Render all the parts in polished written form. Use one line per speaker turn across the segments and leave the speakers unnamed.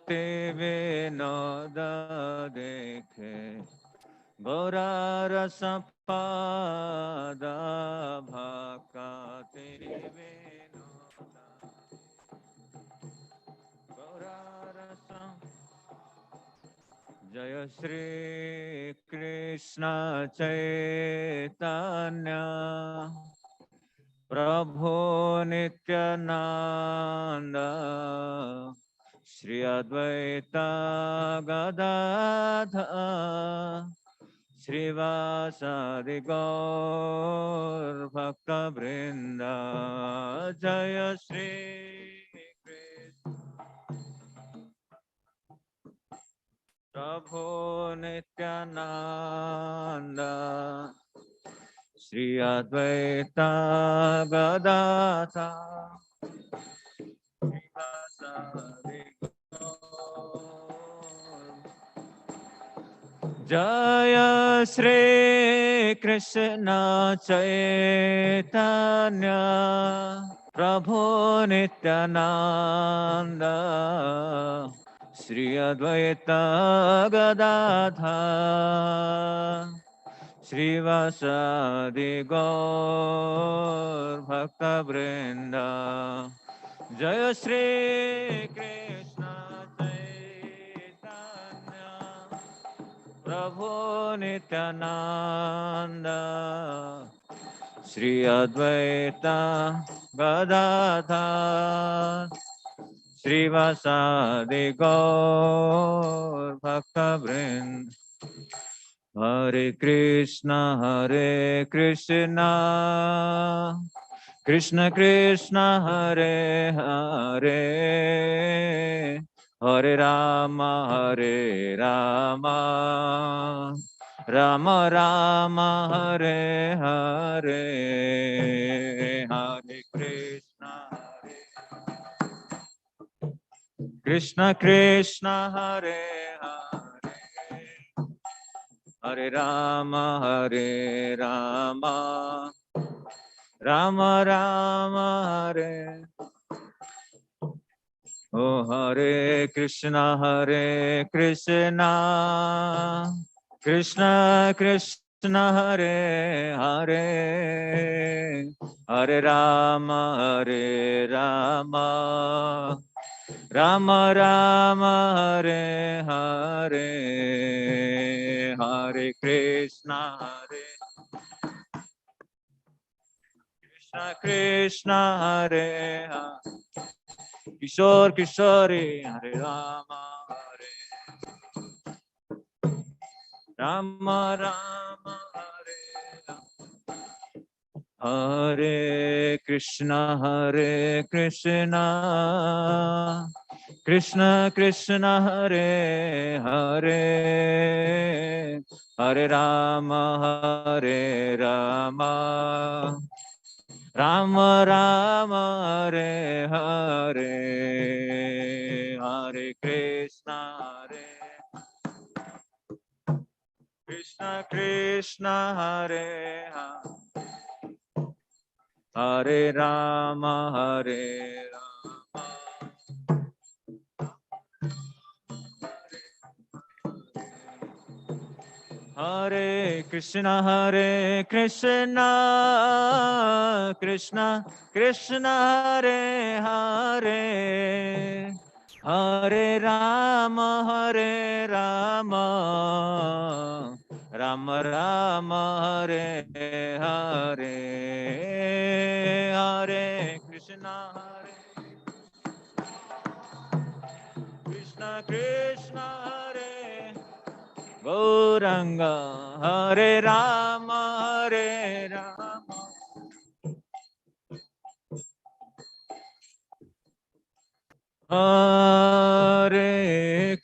ते विनोद देखे गौरा रस पाद भक्ति विनोद गौरा रस। जय श्री कृष्ण चैतन्य प्रभु नित्यानंद श्री अद्वैत गदाधर श्रीवासादि गौर भक्तवृंद। जय श्री कृष्ण प्रभु नित्यानंद श्री अद्वैत गदाधर श्रीवासादि गौर। जय श्री कृष्ण चैतन्य प्रभु नित्यानंद श्री अद्वैत गदाधर श्रीवासादि गौर भक्तवृंद। जय श्री कृष्ण चैतन्य प्रभु नित्यानंद श्री अद्वैत गदाधर श्रीवासादि गौर भक्तवृंद। हरे कृष्ण कृष्ण कृष्ण हरे हरे हरे राम राम राम हरे हरे। हरे कृष्ण कृष्ण हरे हरे हरे राम राम राम हरे। ओ हरे कृष्ण कृष्ण कृष्ण हरे हरे हरे राम राम राम हरे हरे। हरे कृष्ण कृष्ण हरे हरे किशोर किशोरी हरे राम राम राम हरे राम। हरे कृष्ण कृष्ण कृष्ण हरे हरे हरे राम राम राम हरे हरे। हरे कृष्ण कृष्ण हरे हरे राम हरे कृष्ण कृष्ण कृष्ण हरे हरे हरे राम राम राम हरे हरे। हरे कृष्ण कृष्ण हरे गौरंग हरे राम हरे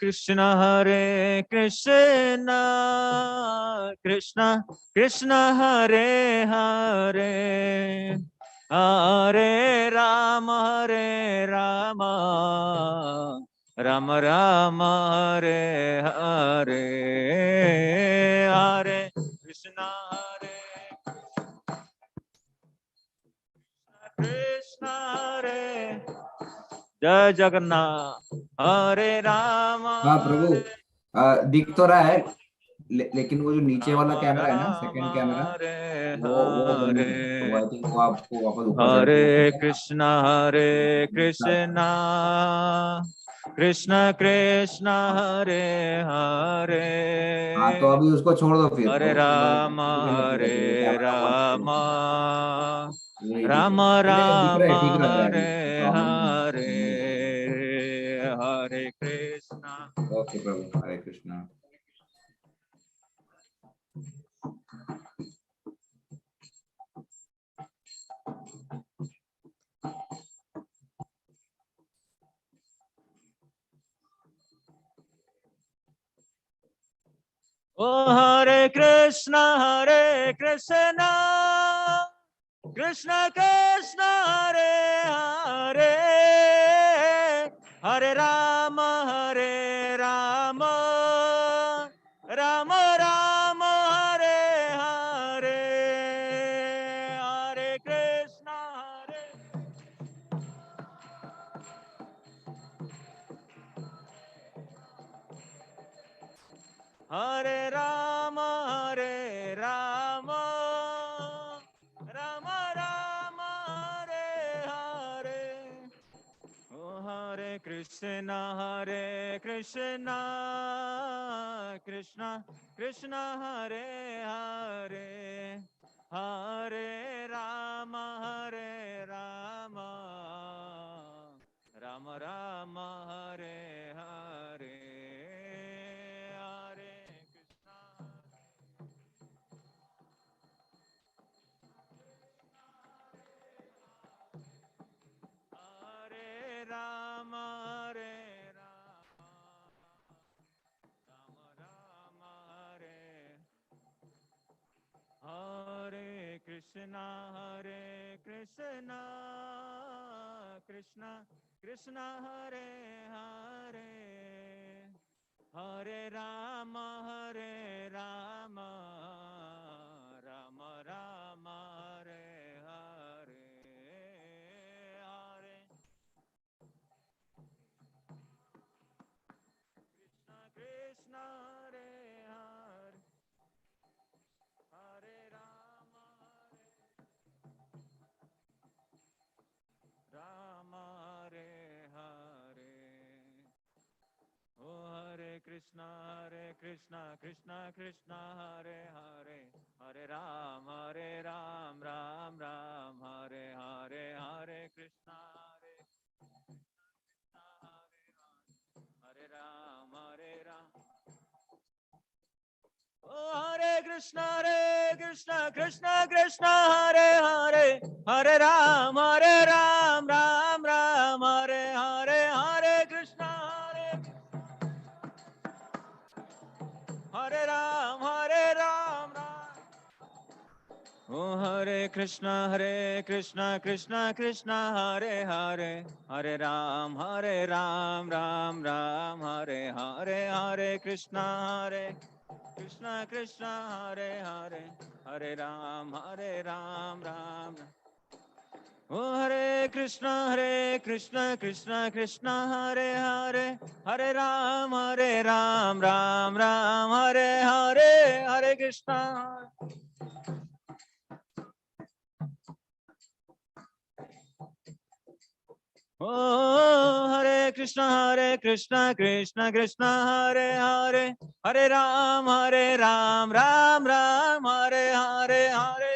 कृष्ण कृष्ण कृष्ण हरे हरे हरे राम राम राम हरे हरे। हरे कृष्ण कृष्ण हरे जय जगन्नाथ। हरे राम
हाँ प्रभु, दिख तो रहा है, लेकिन वो जो नीचे वाला
राम
कैमरा है ना,
राम
सेकंड कैमरा,
हरे
वो बंद
हरे।
नहीं है, तो आई थिंक वो आपको वापस ऊपर चढ़ के वो
हरे
करना
कृष्णा कृष्ण कृष्ण हरे हरे।
हाँ तो अभी उसको छोड़ दो फिर,
हरे
अब
राम
उसको भी मत करो, फिर वो
हरे
कैमरा बंद
राम
करो। यही ठीक है,
राम
नहीं नहीं दिख रहा
राम
है, ठीक लग रहा है,
हरे
अभी प्रॉब्लम नहीं है,
हरे।
नहीं है कोई।
हरे कृष्णा।
ओके प्रभु, हरे कृष्णा।
ओ हरे कृष्णा कृष्ण कृष्ण हरे हरे। हरे राम राम राम राम हरे हरे। हरे कृष्ण हरे राम राम राम राम हरे हरे। ओ हरे कृष्ण कृष्ण कृष्ण हरे हरे। हरे राम राम राम राम हरे हरे। हरे कृष्ण हरे राम राम राम हरे। हरे कृष्ण कृष्ण कृष्ण हरे हरे। हरे राम राम राम राम हरे हरे। हरे कृष्ण हरे हरे। हरे राम राम हरे हरे। ओ हरे कृष्ण कृष्ण कृष्ण हरे हरे। हरे राम राम राम हरे हरे। हरे कृष्ण हरे राम ओ हरे कृष्ण कृष्ण कृष्ण हरे हरे। हरे राम राम राम हरे हरे। हरे कृष्ण हरे राम राम। ओ हरे कृष्ण कृष्ण कृष्ण हरे हरे। हरे राम राम राम हरे हरे। हरे कृष्ण कृष्ण हरे हरे। हरे राम राम। ओ हरे कृष्ण कृष्ण कृष्ण हरे हरे। हरे राम राम राम हरे हरे। हरे कृष्ण ओ हरे कृष्ण कृष्ण कृष्ण हरे हरे। हरे राम राम राम हरे हरे। हरे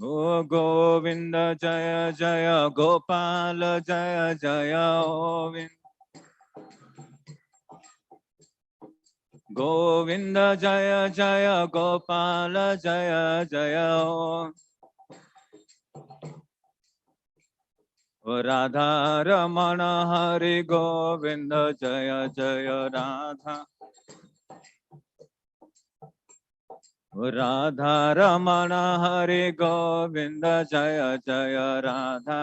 ओ गोविंद जय जय गोपाल जय जय गोविंद जय जय गोपाल जय जय राधा रमण हरि गोविंद जय जय राधा। राधा रमण हरि गोविंद जय जय राधा।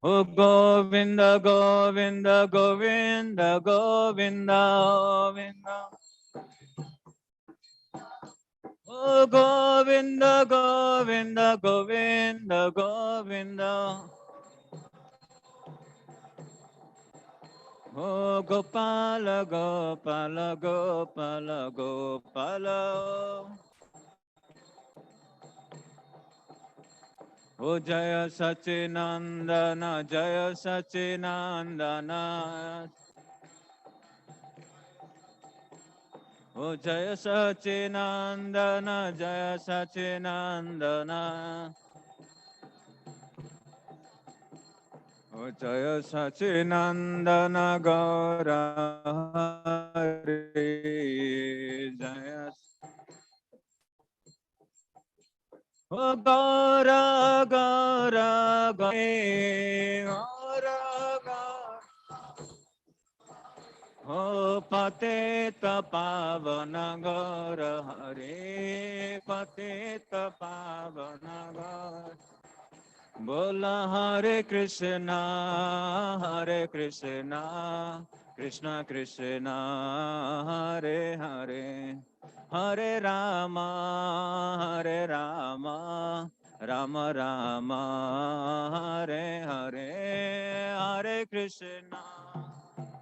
ओ Govind Govind Govind Govind Govind. Oh Govinda, Govinda, Govinda, Govinda. Oh Gopala, Gopala, Gopala, Gopala. Oh Jaya Sachinandana, Jaya Sachinandana. Oh Jaya Sachinandana, Jaya Sachinandana. Oh Jaya Sachinandana Gaura Hari Jaya. Oh Gaura Gaura Gaura Gaura. Oh Patita Pavana Gaura Hari Patita Pavana Gaura. Bola Hare Krishna, Hare Krishna, Krishna Krishna, Hare Hare, Hare Rama, Hare Rama, Rama Rama, Hare Hare, Hare Krishna,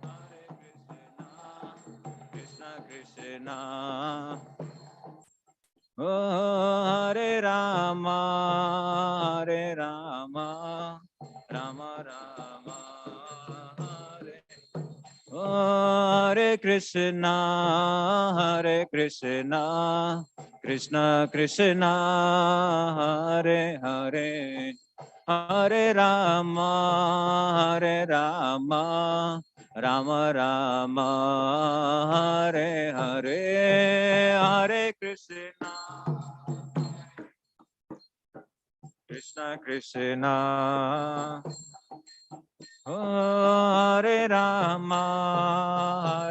Hare Krishna, Krishna Krishna. Oh, Hare Rama, Hare Rama, Rama Rama, Hare. Oh, Hare Krishna, Hare Krishna, Krishna Krishna, Hare Hare. Hare Rama, Hare Rama, Rama Rama, Hare Hare, Hare Krishna, Krishna Krishna. Oh, Hare Rama,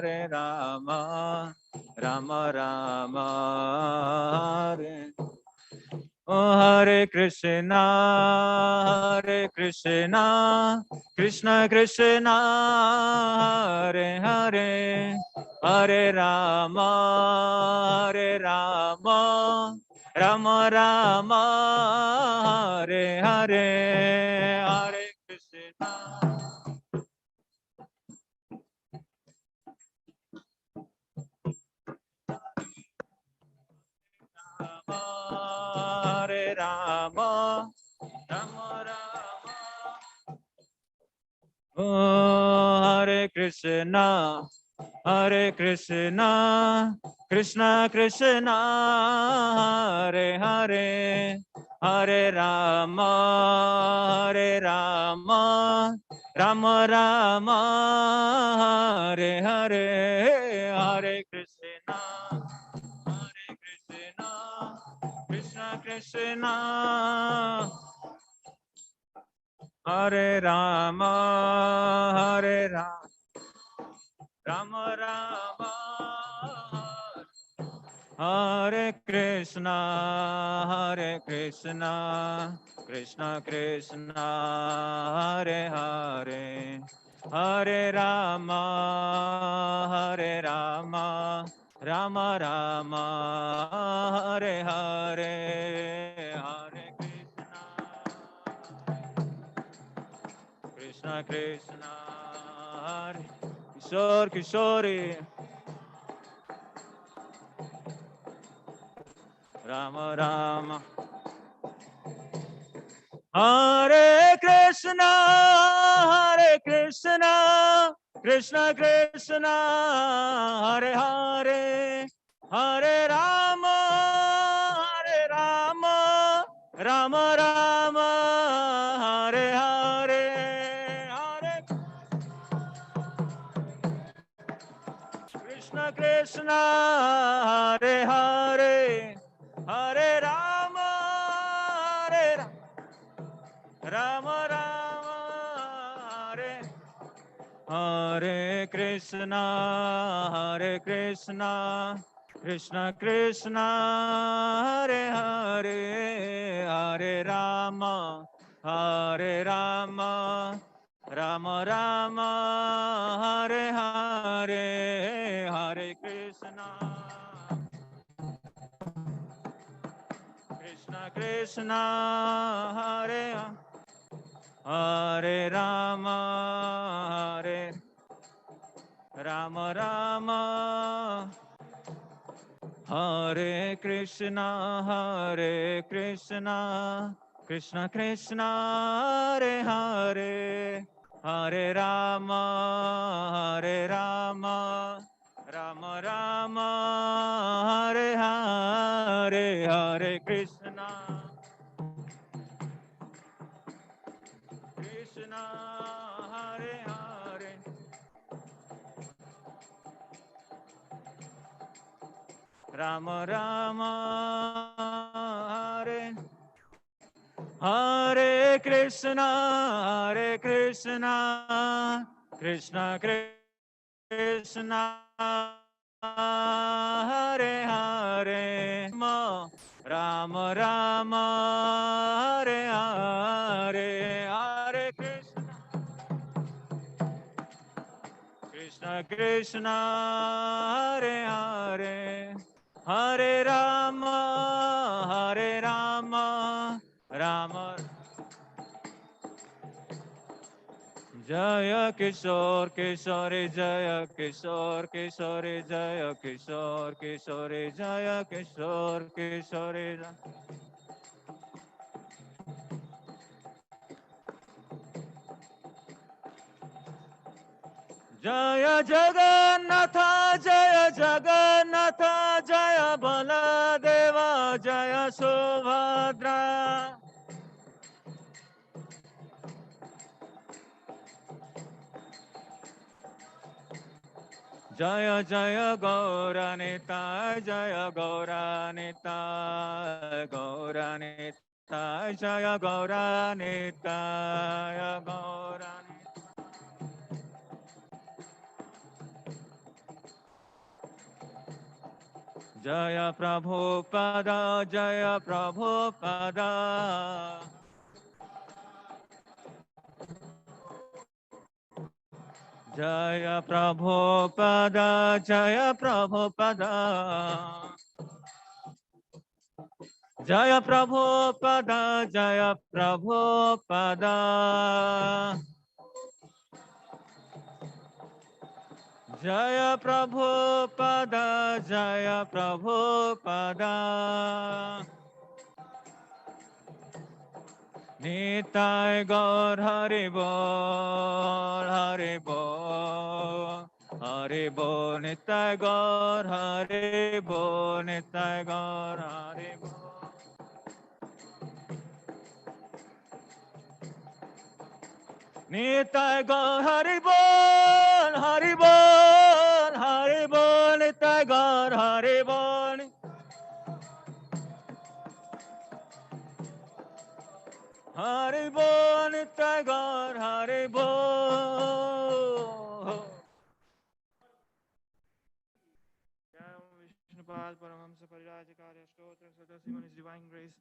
Hare Rama, Rama Rama, Hare. Oh, Hare Krishna, Hare Krishna, Krishna Krishna, Hare Hare, Hare Rama, Hare Rama, Rama Rama, Hare Hare, Hare Krishna. Hare Rama, Rama Rama. Oh, Hare Krishna, Hare Krishna, Krishna Krishna, Hare Hare, Hare Rama, Hare Rama, Rama Rama, Hare Hare, Hare Krishna, Hare Krishna, Krishna Krishna, Hare Rama, Hare Rama, Rama Rama, Hare Krishna, Hare Krishna, Krishna Krishna, Hare Hare, Hare Rama, Hare Rama, Rama Rama, Hare Hare, Hare Krishna, Krishna Krishna, Hare Kishore Kishore, Rama Rama. Hare Krishna, Hare Krishna, Krishna Krishna, Hare Hare, Hare Rama, Hare Rama, Rama Rama, Hare Hare, Hare Krishna Krishna, Hare Hare, Hare Rama, Hare Rama. Rama Rama, Hare Hare Krishna, Hare Krishna, Krishna Krishna, Hare Hare, Hare Rama, Hare Rama, Rama Rama, Hare Hare, Hare Krishna. Krishna, Hare Hare Rama, Hare Rama Rama, Hare Krishna, Krishna Krishna, Hare Hare, Hare Rama, Rama Rama, Hare Hare, Hare Krishna, Krishna Hare Hare, Rama Rama, Hare Hare Krishna, Krishna Krishna, Hare Hare, Rama Rama, Hare Hare, Hare Krishna, Krishna Krishna, Hare Hare, Hare Rama, Rama Jaya Kishore Kishore Jaya Kishore Kishore Jaya Kishore Kishore Jaya Kishore Kishore Jaya Jagannatha Jaya Jagannatha Jaya Baladeva Jaya Subhadra Jaya Jaya Gauranita Jaya Gauranita Gauranita Jaya Gauranita Jaya Gauranita Jaya Prabhupada Jaya Prabhupada Jaya Prabhupada Jaya Prabhupada Jaya Prabhupada Jaya Prabhupada Jaya Prabhupada Jaya Prabhupada Nitai Gaur Haribol Haribol Haribol Nitai Gaur Haribol Nitai Gaur Haribol Nitai Gaur Haribol Haribol Haribol Nitai Gaur Haribol Haribol Nitai Gaur Haribol Vishnupad Paramahamsa Parirajakarya Stotra Sadasiman His Divine Grace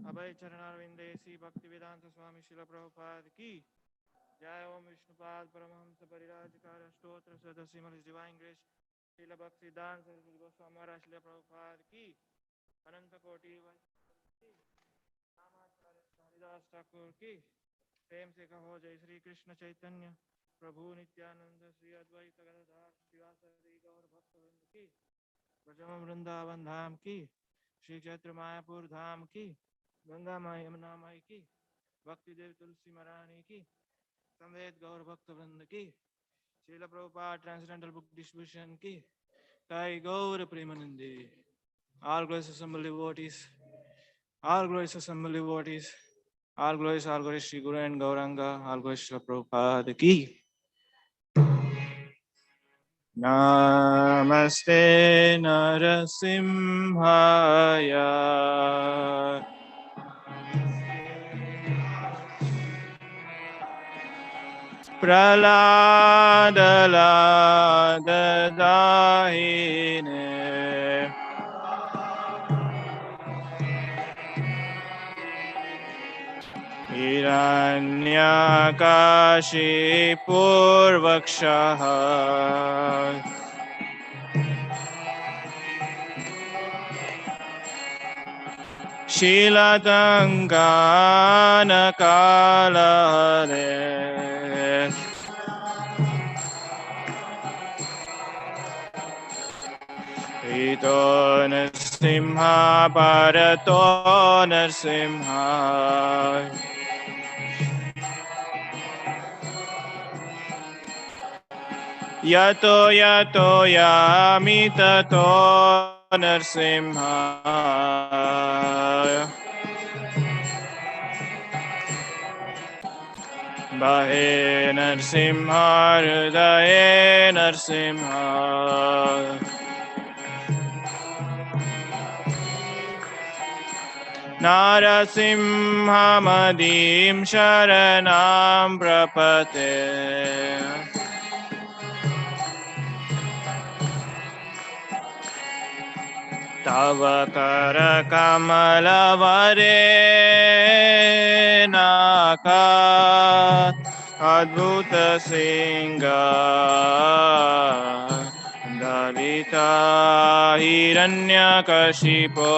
Abhay Charanarvinde Si Bhaktivedanta Swami Srila Prabhupada Ki Jai Om Vishnupad Paramahamsa Parirajakarya Stotra Sadasiman His Divine Grace Srila Bhaktivedanta Swami Goswami Maharaj Srila Prabhupada Ki Ananta Koti Ramacharya Haridas Thakur Ki प्रेम से कहो जय श्री कृष्ण चैतन्य प्रभु नित्यानंद श्री अद्वैत गदाधर श्रीवासदि गौर भक्तवृंद की ब्रजम वृंदावन धाम की श्री क्षेत्र मायापुर धाम की गंगा माई यमुना माई की भक्ति देव तुलसी महारानी की संवेद गौर भक्तवृंद की Srila Prabhupada transcendental book distribution की ताई गौर प्रेमानंदे all glories assemble devotees all glories assemble devotees all glories Shri Guru and Gauranga all glories Shri Prabhupada ki Namaste Narasimhaya Praladadahine Hiranyakashipurvakshaha शीलतङ्कानकालहरे ईतो Narasimha परतो नरसिंह यतो यतो यामि ततो नरसिंह बहे नरसिंह हृदये नरसिंह नारसिंहमदीं शरणं प्रपते तव करकमलवरेणाका अद्भुत सिंगा दलिता हिरण्यकशिपो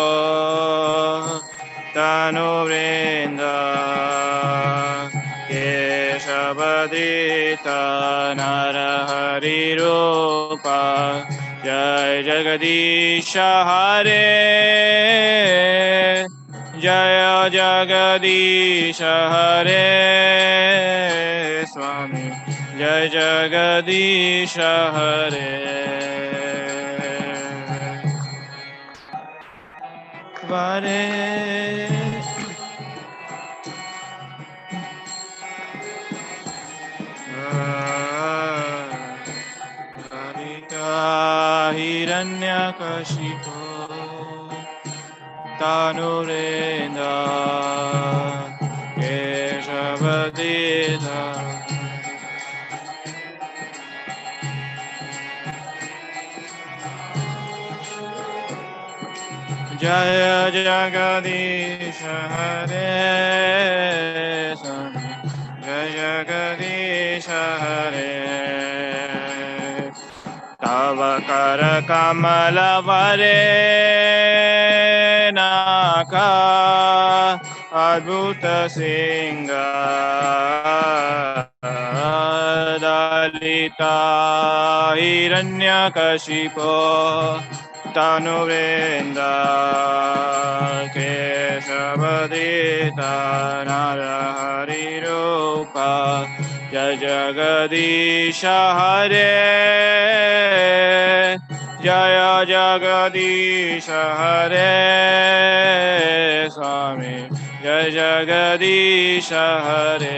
तनुवृन्दा केशवदिता नरहरिरूपा जय जगदीश हरे जय जगदीश हरे स्वामी जय जगदीश हरे वरे हिरण्यकशिपो तनुरेन्द्र केशवदिता जय जगदीश हरे जय जगदीश हरे तव करकमलवरेणाका अद्भुत सिंगा दलिता हिरण्यकशिपो तनुवेन्दा केशवदिता नरहरिरूपा जय जगदीश हरे जय जगदीश हरे स्वामी जय जगदीश हरे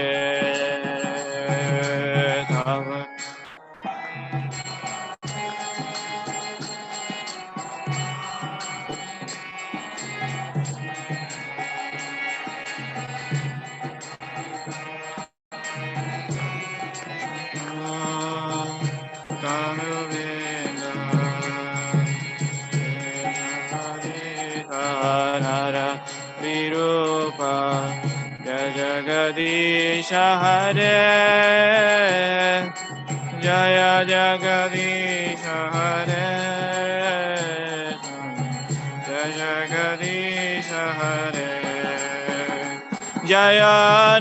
विरूपा जय जगदीश हरे जय जगदीश हरे जय जगदीश हरे जय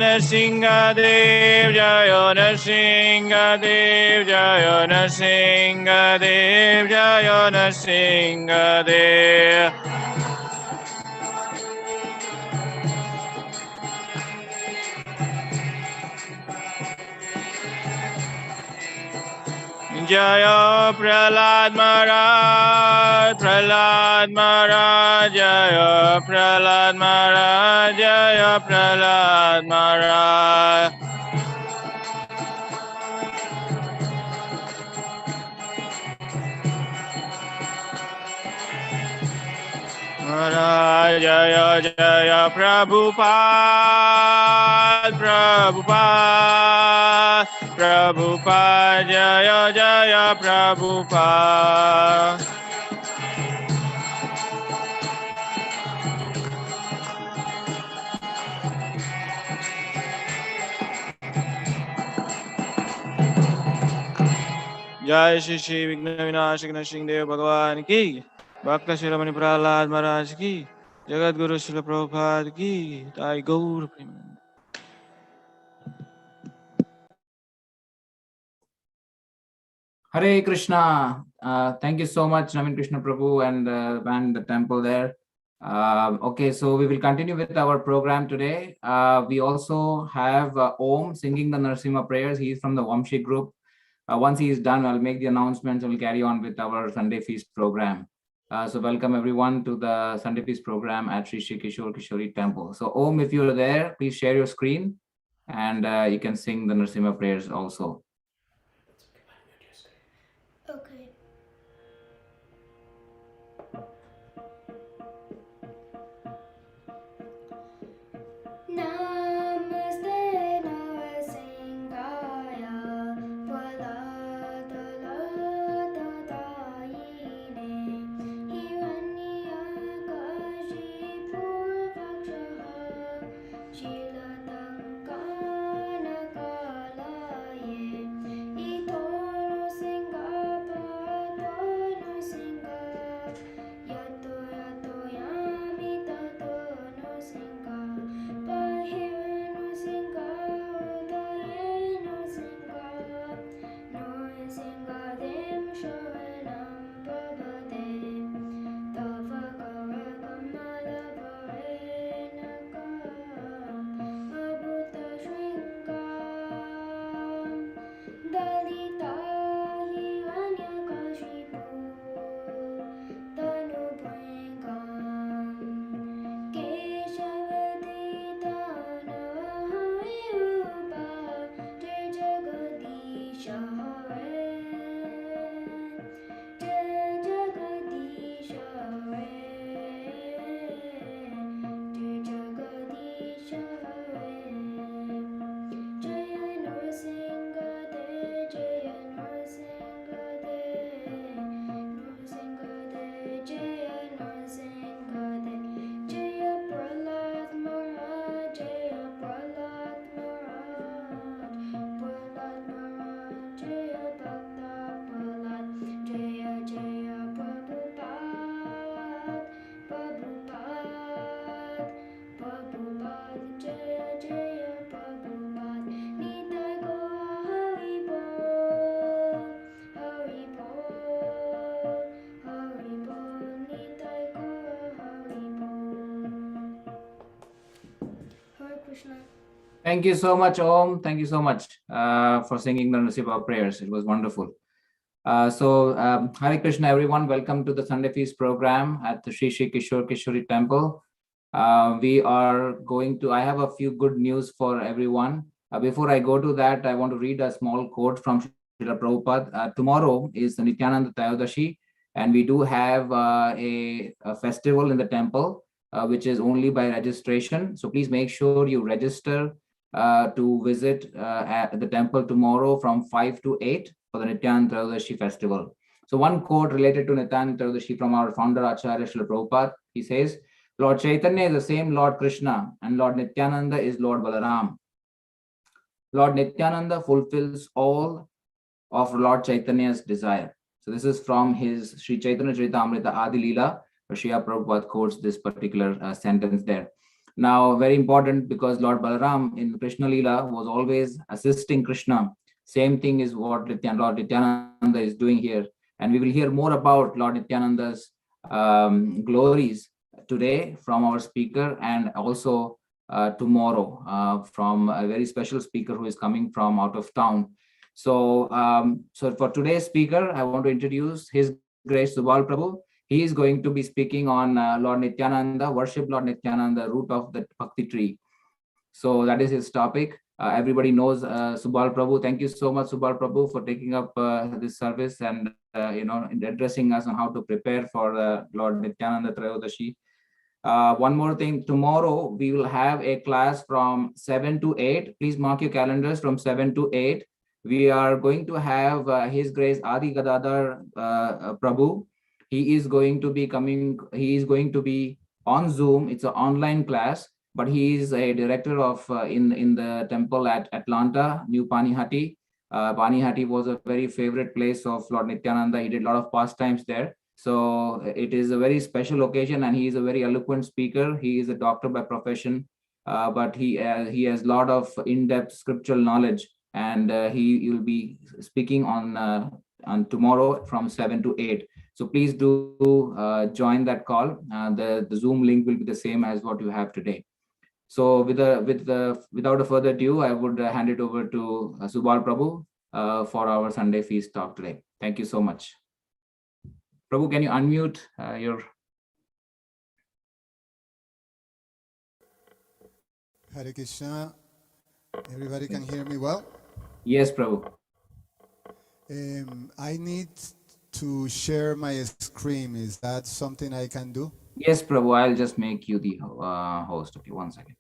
नरसिंहदेव जय नरसिंहदेव जय नरसिंहदेव जय नरसिंहदेव जय प्रहलाद महाराज जय प्रहलाद महाराज जय प्रहलाद महाराज महाराज जय जय प्रभुपाद जय जय प्रभुपाद जय श्री श्री विघ्न विनाशक नरसिंह देव भगवान की भक्त शिरोमणि प्रहलाद महाराज की Jagadguru Srila Prabhupada ki Jai Gaur Premanand.
Hare Krishna. Thank you so much, Navin Krishna Prabhu and the temple there. Okay, so we will continue with our program today. We also have Om singing the Narasimha prayers. He is from the Vamshi group. Once he is done, I'll make the announcements and we'll carry on with our Sunday Feast program. So welcome everyone to the Sunday Feast program at Sri Sri Kishore Kishori Temple. So Om, if you're there, please share your screen and you can sing the Narasimha prayers also.
Okay. Namaste Narasingaya Valadaladaine Hiranyakashipurvakshaha Shilatankanakalaye Itono Singapatono Singa Yato Yato Yami Tato no Singa Bahirano Singa Udayeno Singa No Singa Dem Sharanam Pavade Tava Karakamala Varenaka Abhuta Shringa Dalita Hiranyakashipu Tanu Bhringam Keshavaditana Harirupa Jai Jagadisha Hare Jai Jagadisha Hare Jai Jagadisha Hare Jaya Nrsimha De Jaya Nrsimha De Nrsimha De Jaya Nrsimha De Jaya Prahlad Maharaj Jaya Prahlad Maharaj Prahlad Maharaj Jaya Bhakta Prahlad Jaya Jaya Prabhupada Prabhupada Prabhupada Jaya Jaya Prabhupada Nitai Gaura Hari Bol Hari Bol Hari Bol Nitai Gaura Hari Bol Hare Krishna.
Thank you so much, Om. Thank you so much for singing the Narasimha prayers. It was wonderful. Hare Krishna, everyone. Welcome to the Sunday Feast program at the Sri Sri Kishore Kishori Temple. I have a few good news for everyone. Before I go to that, I want to read a small quote from Srila Prabhupada. Tomorrow is the Nityananda Tayodashi, and we do have a festival in the temple, which is only by registration. So please make sure you register to visit at the temple tomorrow from 5 to 8 for the Nityananda Tayodashi festival. So one quote related to Nityananda Tayodashi from our founder Acharya Srila Prabhupada. He says, Lord Chaitanya is the same Lord Krishna and Lord Nityananda is Lord Balaram. Lord Nityananda fulfills all of Lord Chaitanya's desire. So this is from his Sri Chaitanya Charitamrita Adi Leela, where Srila Prabhupada quotes this particular sentence there. Now, very important because Lord Balaram in Krishna Leela was always assisting Krishna. Same thing is what Lord Nityananda is doing here. And we will hear more about Lord Nityananda's glories today from our speaker and also tomorrow from a very special speaker who is coming from out of town. So for today's speaker, I want to introduce His Grace Subal Prabhu. He is going to be speaking on Lord Nityananda, worship Lord Nityananda, root of the Bhakti tree. So that is his topic. Everybody knows Subal Prabhu. Thank you so much, Subal Prabhu, for taking up this service and addressing us on how to prepare for Lord Nityananda Trayodashi. One more thing, tomorrow we will have a class from 7 to 8. Please mark your calendars from 7 to 8. We are going to have His Grace Adi Gadadhar Prabhu. He is going to be coming, he is going to be on Zoom. It's an online class, but he is a director of in the temple at Atlanta, New Panihati. Panihati was a very favorite place of Lord Nityananda. He did a lot of pastimes there. So it is a very special occasion, and he is a very eloquent speaker. He is a doctor by profession, but he has a lot of in-depth scriptural knowledge, and he will be speaking on tomorrow from 7 to 8. So please do join that call. The Zoom link will be the same as what you have today. So without a further ado, I would hand it over to Subal Prabhu for our Sunday feast talk today. Thank you so much. Prabhu, can you unmute your...
Hare Krishna. Everybody can hear me well?
Yes, Prabhu.
I need to share my screen. Is that something I can do?
Yes, Prabhu, I'll just make you the host. Okay, 1 second.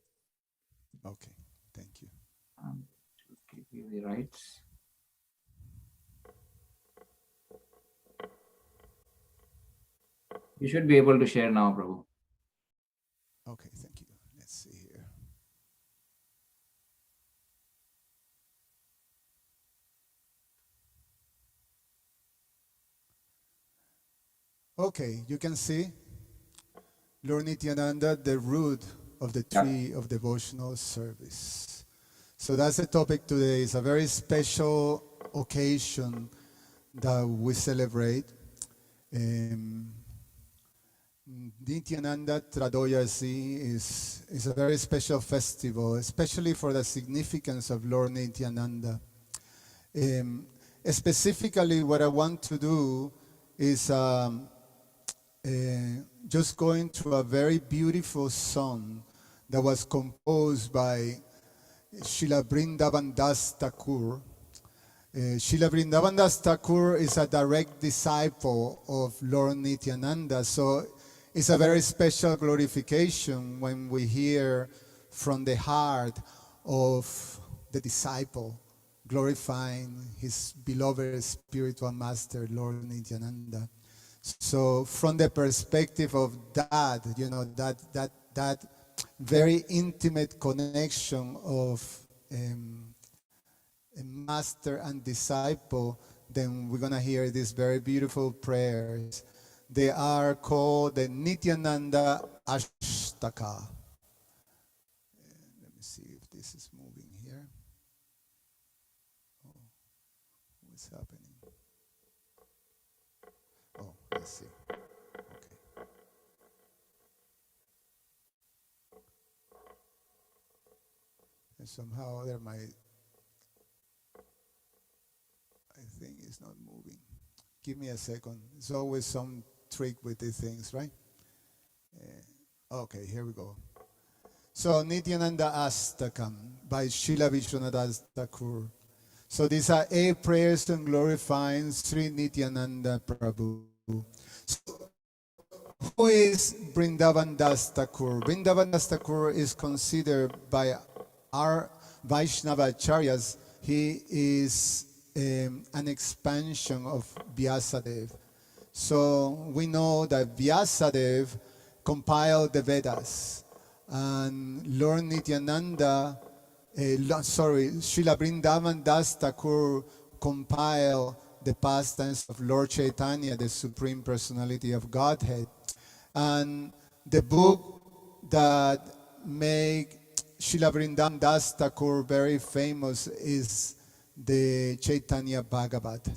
Okay, thank you.
Give you the rights. You should be able to share now, Prabhu.
Okay, thank you. Let's see here. Okay, you can see Lord Nityananda, the root of the tree of devotional service. So that's the topic today. It's a very special occasion that we celebrate. Nityananda Tradoyasi is a very special festival, especially for the significance of Lord Nityananda. Specifically, what I want to do is just going through a very beautiful song that was composed by Srila Vrindavan Das Thakur. Srila Vrindavan Das Thakur is a direct disciple of Lord Nityananda, so it's a very special glorification when we hear from the heart of the disciple glorifying his beloved spiritual master, Lord Nityananda. So from the perspective of that, that very intimate connection of a master and disciple, then we're going to hear these very beautiful prayers. They are called the Nityananda Ashtaka. Let me see if this is moving here. Oh, what's happening? Oh, let's see. Okay. And somehow there might, I think it's not moving. Give me a second. There's always some trick with these things, right? Okay, here we go. So Nityananda Astakam by Srila Vishwanath Thakur. So these are 8 prayers and glorifying Sri Nityananda Prabhu. So who is Vrindavan Das Thakur? Vrindavan Das Thakur is considered by our Vaishnava Acharyas, he is an expansion of Vyasadeva. So we know that Vyasadeva compiled the Vedas, and Lord Nityananda, Srila Vrindavan Das Thakur compiled the pastimes of Lord Chaitanya, the Supreme Personality of Godhead. And the book that made Srila Vrindavan Das Thakur very famous is the Chaitanya Bhagavat.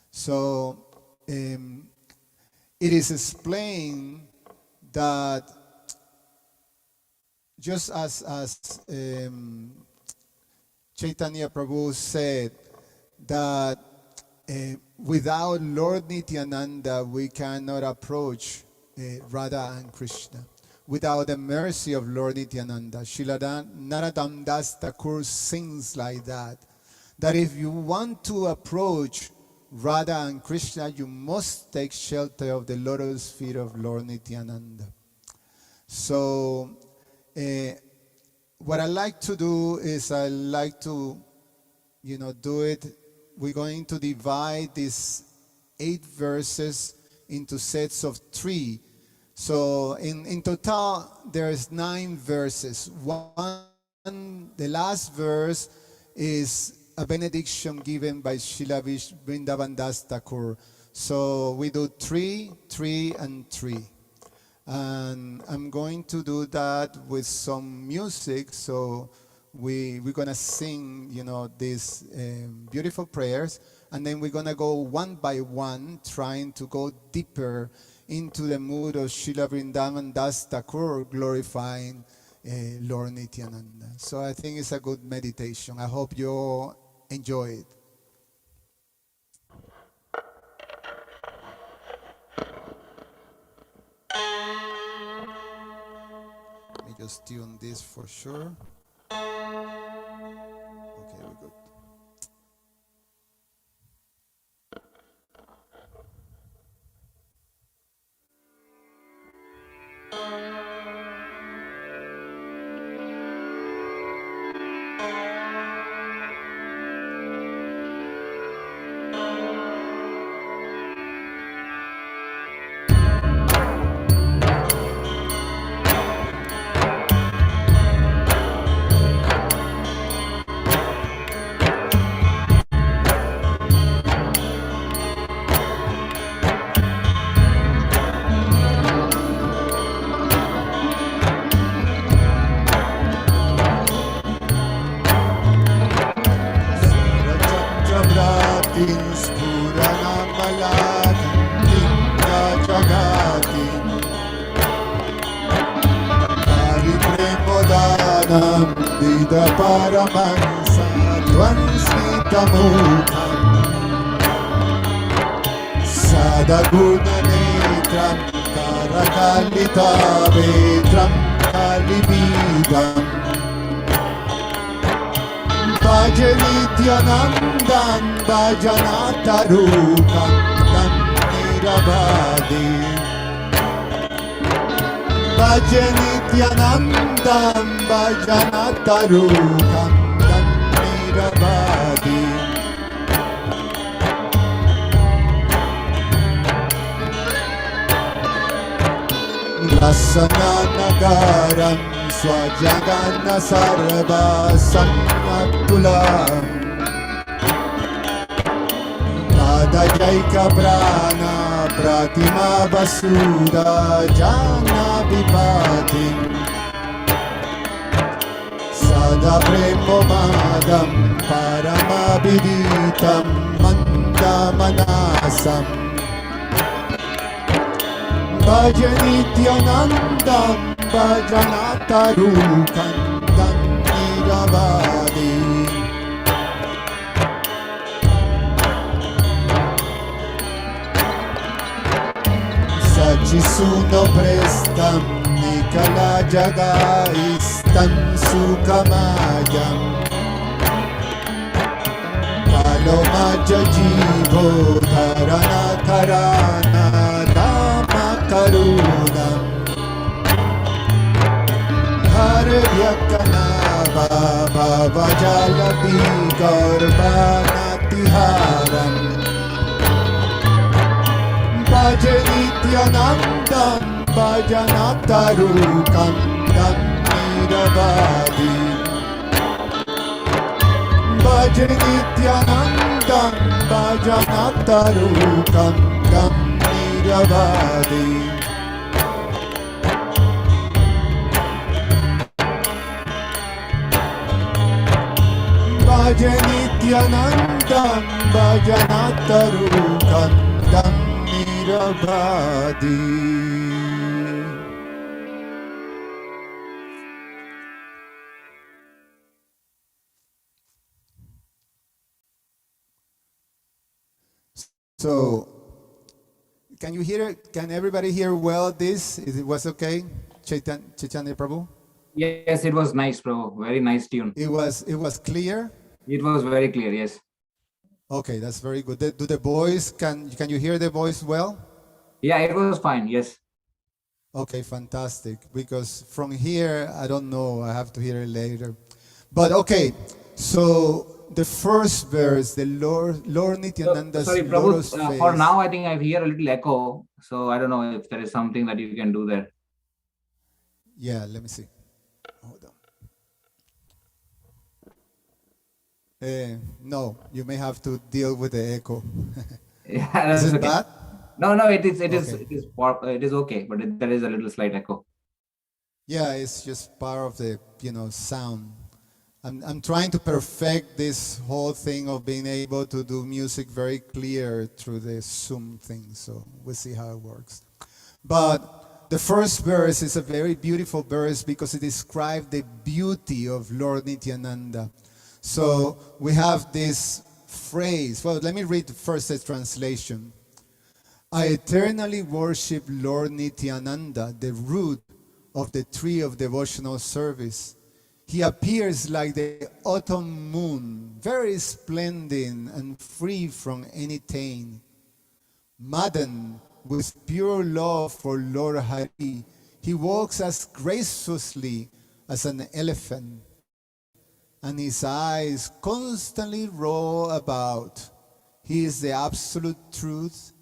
So it is explained that just as Chaitanya Prabhu said that without Lord Nityananda we cannot approach Radha and Krishna. Without the mercy of Lord Nityananda, Srila Narottam Das Thakur sings like that if you want to approach Radha and Krishna, you must take shelter of the lotus feet of Lord Nityananda. So what I like to do is I like to, do it. We're going to divide these 8 verses into sets of 3. So in total, there's 9 verses. The last verse is a benediction given by Srila Vrindavan Das Thakur. So we do 3, 3, and 3. And I'm going to do that with some music. So we're going to sing, these beautiful prayers. And then we're going to go one by one, trying to go deeper into the mood of Srila Vrindavan Das Thakur, glorifying Lord Nityananda. So I think it's a good meditation. I hope you all enjoy it. Let me just tune this for sure. Okay, we're good. Jagatin spurana malatin tinga jagatin Hari premodanam vida paramansa tvansmita mukham Sadaguna netram karakalita vetram kalibidam Bhajanityanandan bhajanatarukan Nirabadi Bhajanityanandan bhajanatarukan Nirabadi Rasana nagaram Swajagana sarva samatulam Tadajaika prana pratima basudha jana vipatim Sada premomadam paramabhiditam mandamanasam Bhajanityanandam Bhajanatarukan Nirabadi Sachisuno prestam Nikala jagaistam sukamayam Kalomaja jivo Dharana karana Dhamma karunam Harvyakana Baba Jalapi Garbanatiharam Bhajanityanandam Bhajanatarukan Nirabadi Bhajanityanandam Bhajanatarukan Nirabadi Bhajanityanandam Bhajanatarukan Nirabadi. So, can you hear? Can everybody hear well this? It was okay, Chaitanya Prabhu?
Yes, it was nice, bro. Very nice tune.
It was clear.
It was very clear, yes.
Okay, that's very good. Do the voice, can you hear the voice well?
Yeah, it was fine, yes.
Okay, fantastic. Because from here, I don't know. I have to hear it later. But okay, so the first verse, the Lord Nityananda's
Sorry,
lotus
Prabhu,
face.
for now, I think I hear a little echo. So I don't know if there is something that you can do there.
Yeah, let me see. Hold on. No, you may have to deal with the echo.
Yeah,
Is
that's
it
okay.
bad?
No, no, it is,
Okay.
it is okay, but there is a little slight echo.
Yeah, it's just part of the, sound. I'm trying to perfect this whole thing of being able to do music very clear through the Zoom thing. So we'll see how it works. But the first verse is a very beautiful verse because it describes the beauty of Lord Nityananda. So we have this phrase. Well, let me read first the translation. I eternally worship Lord Nityananda, the root of the tree of devotional service. He appears like the autumn moon, very splendid and free from any taint. Maddened with pure love for Lord Hari, he walks as graciously as an elephant, and his eyes constantly roll about. He is the absolute truth.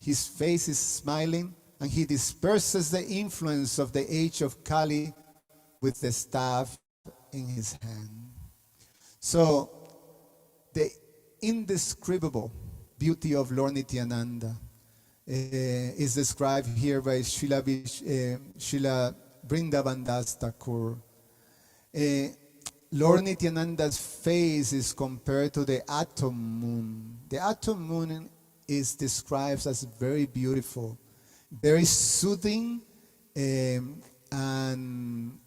His face is smiling, and he disperses the influence of the age of Kali with the staff in his hand. So, the indescribable beauty of Lord Nityananda is described here by Srila Vrindavandas Thakur. Lord Nityananda's face is compared to the atom moon. The atom moon is described as very beautiful, very soothing, and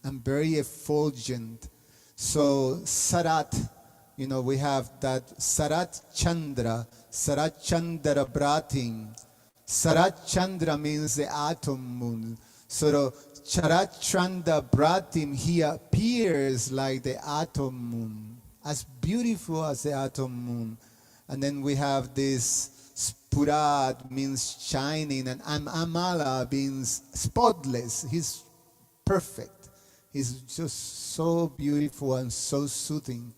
very effulgent. So Sarat, we have that Sarat Chandra Bratin. Sarat Chandra means the atom moon. So Charat Chandra Bratim, he appears like the atom moon, as beautiful as the atom moon. And then we have this Spurat, means shining, and Amala means spotless. He's perfect. He's just so beautiful and so soothing.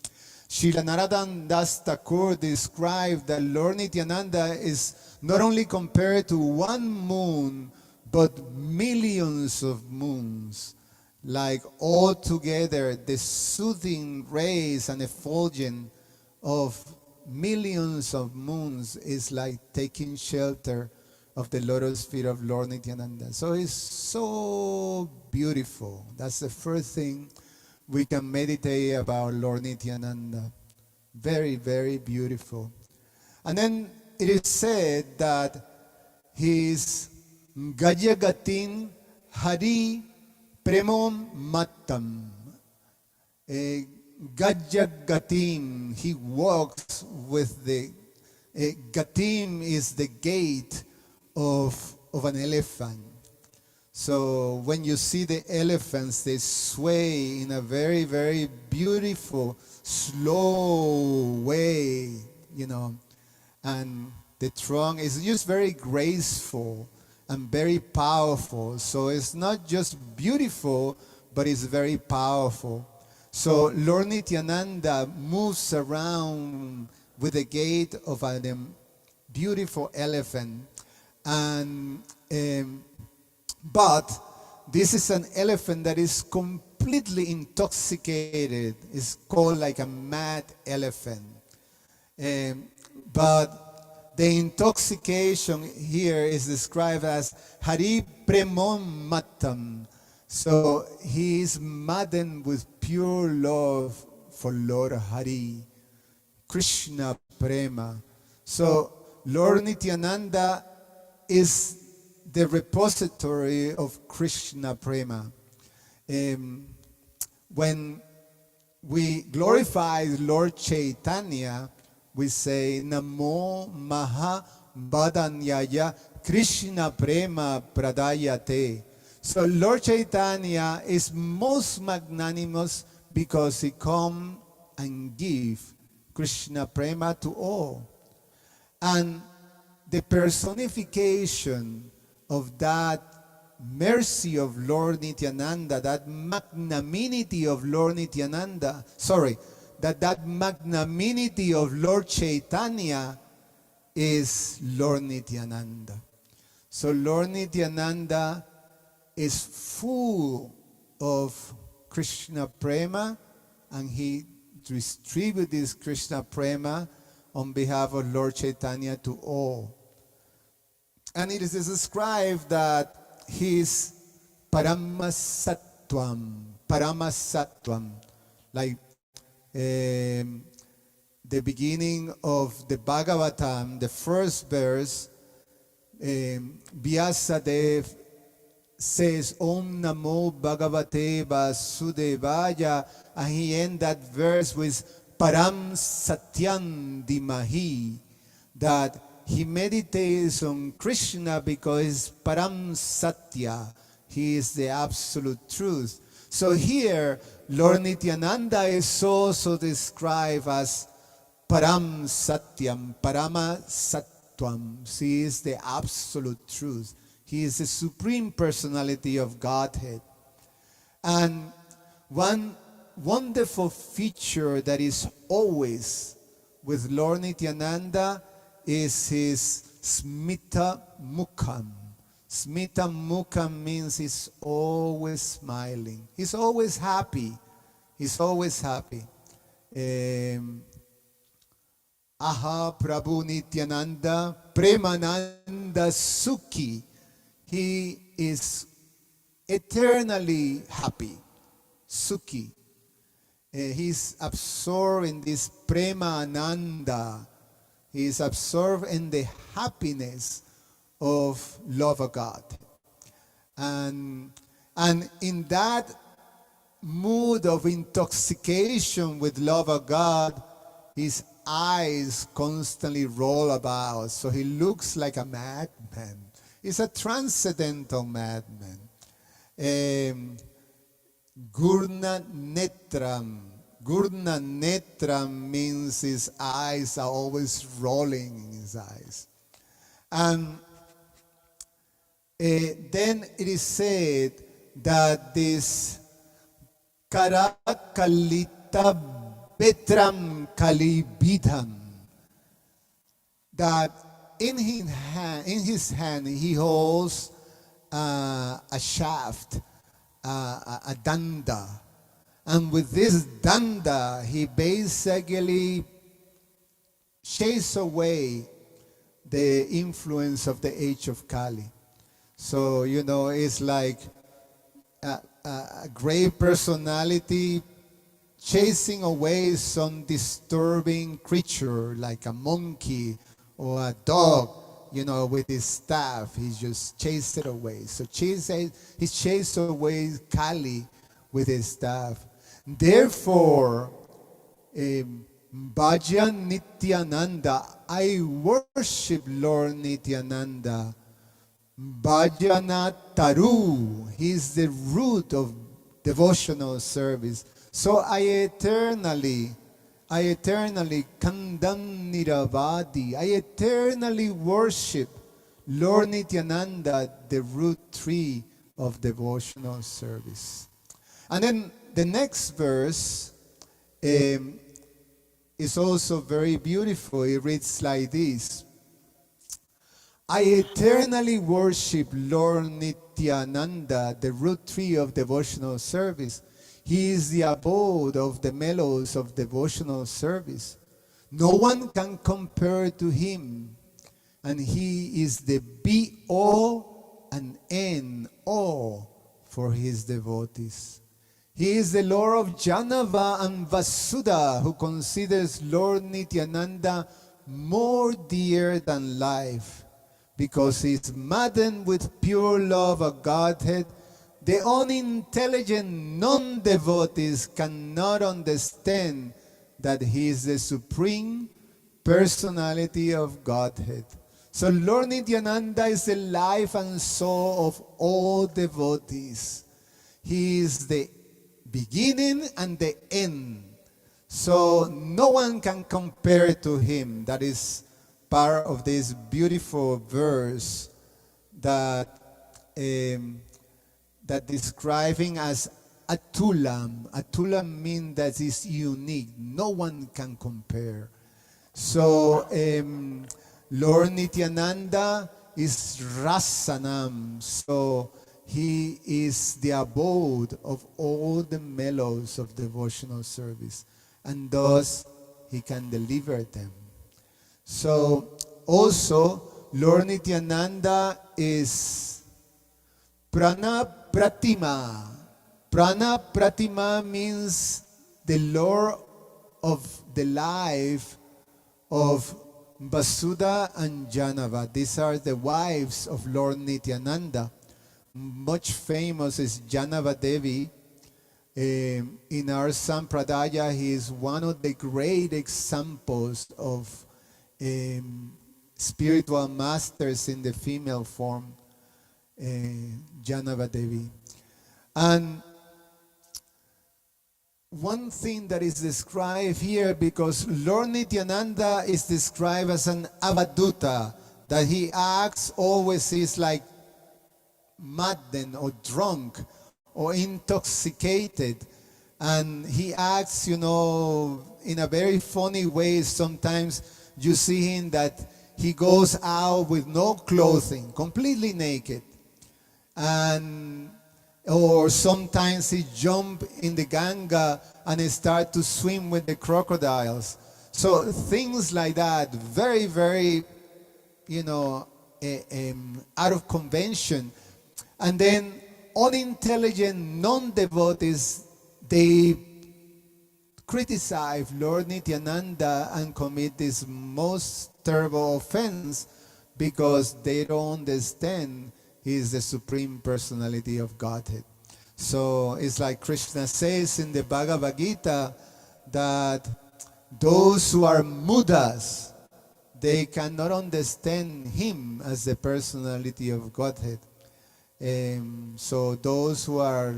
Srila Narayan Das Thakur described that Lord Nityananda is not only compared to one moon, but millions of moons. Like all together, the soothing rays and effulgence of millions of moons is like taking shelter of the lotus feet of Lord Nityananda. So it's so beautiful. That's the first thing we can meditate about Lord Nityananda. Very, very beautiful. And then it is said that he is Gajagatin Hari Premom Mattam. Gajagatim, he walks with the Gatim is the gait of an elephant. So when you see the elephants, they sway in a very, very beautiful, slow way, and the trunk is just very graceful and very powerful. So it's not just beautiful, but it's very powerful. So Lord Nityananda moves around with the gait of a beautiful elephant, and but this is an elephant that is completely intoxicated. It's called like a mad elephant. But the intoxication here is described as Hari Premom Mattam. So he is maddened with pure love for Lord Hari, Krishna Prema. So Lord Nityananda is the repository of Krishna Prema. When we glorify Lord Chaitanya, we say Namo Maha Badanyaya Krishna Prema Pradayate. So Lord Chaitanya is most magnanimous because he come and give Krishna Prema to all. And the personification of that mercy of Lord Nityananda, that magnanimity of Lord Nityananda, that magnanimity of Lord Chaitanya is Lord Nityananda. So Lord Nityananda is full of Krishna Prema, and he distributes this Krishna Prema on behalf of Lord Chaitanya to all. And it is described that he is Paramasatwam, like the beginning of the Bhagavatam, the first verse, Vyasadeva says Om Namo Bhagavate Vasudevaya, and he ends that verse with Param Satyam Dimahi, that he meditates on Krishna because Param Satya, he is the absolute truth. So here, Lord Nityananda is also described as Param Satyam, Parama Sattvam. He is the absolute truth. He is the supreme personality of Godhead. And one wonderful feature that is always with Lord Nityananda is his Smita Mukham. Smita Mukham means he's always smiling. He's always happy. He's always happy. Aha Prabhu Nityananda Premananda Sukhi. He is eternally happy. Sukhi. He's absorbed in this Prema Ananda. He is absorbed in the happiness of love of God. And in that mood of intoxication with love of God, his eyes constantly roll about. So he looks like a madman. He's a transcendental madman. Gurna Netram. Gurna Netram means his eyes are always rolling in his eyes. And then it is said that this Karakalita Betram Kalibidham, that in his hand he holds a shaft, a danda. And with this danda, he basically chases away the influence of the age of Kali. So, it's like a great personality chasing away some disturbing creature like a monkey or a dog, with his staff. He just chased it away. So he chased away Kali with his staff. Therefore, Bhajan Nityananda, I worship Lord Nityananda. Bhajana Taru, he is the root of devotional service. So I eternally Kandam Niravadi, I eternally worship Lord Nityananda, the root tree of devotional service. And then the next verse is also very beautiful. It reads like this. I eternally worship Lord Nityananda, the root tree of devotional service. He is the abode of the mellows of devotional service. No one can compare to him, and he is the be-all and end-all for his devotees. He is the Lord of Janava and Vasudha, who considers Lord Nityananda more dear than life, because he is maddened with pure love of Godhead. The unintelligent non-devotees cannot understand that he is the supreme personality of Godhead. So Lord Nityananda is the life and soul of all devotees. He is the beginning and the end. So no one can compare to him. That is part of this beautiful verse that describing as Atulam. Atulam means that is unique. No one can compare. So Lord Nityananda is Rasanam. So he is the abode of all the mellows of devotional service. And thus he can deliver them. So also Lord Nityananda is Prana Pratima. Prana Pratima means the Lord of the life of Vasudha and Janava. These are the wives of Lord Nityananda. Much famous is Janava Devi. In our Sampradaya, he is one of the great examples of spiritual masters in the female form, Janava Devi. And one thing that is described here, because Lord Nityananda is described as an avaduta, that he acts always is like maddened or drunk or intoxicated, and he acts, in a very funny way. Sometimes you see him that he goes out with no clothing, completely naked, and or sometimes he jump in the Ganga and he start to swim with the crocodiles. So things like that, very, very, out of convention. And then unintelligent non-devotees, they criticize Lord Nityananda and commit this most terrible offense because they don't understand he is the Supreme Personality of Godhead. So it's like Krishna says in the Bhagavad Gita that those who are mudas, they cannot understand him as the Personality of Godhead. So those who are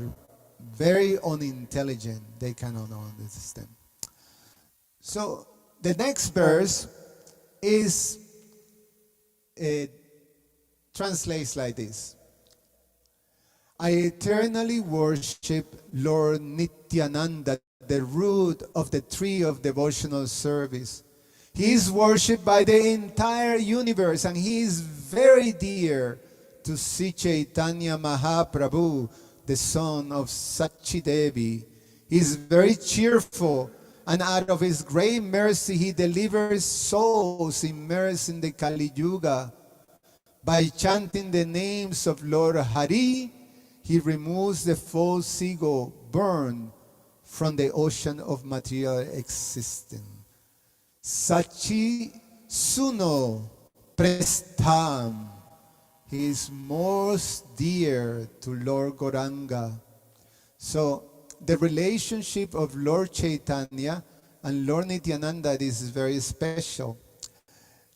very unintelligent, they cannot understand. So the next verse is translates like this: I eternally worship Lord Nityananda, the root of the tree of devotional service. He is worshipped by the entire universe, and he is very dear to Sri Chaitanya Mahaprabhu, the son of Sachi Devi. He is very cheerful, and out of his great mercy, he delivers souls immersed in the Kali Yuga. By chanting the names of Lord Hari, he removes the false ego burned from the ocean of material existence. Sachi Suno Prestam. He is most dear to Lord Gauranga. So the relationship of Lord Chaitanya and Lord Nityananda is very special.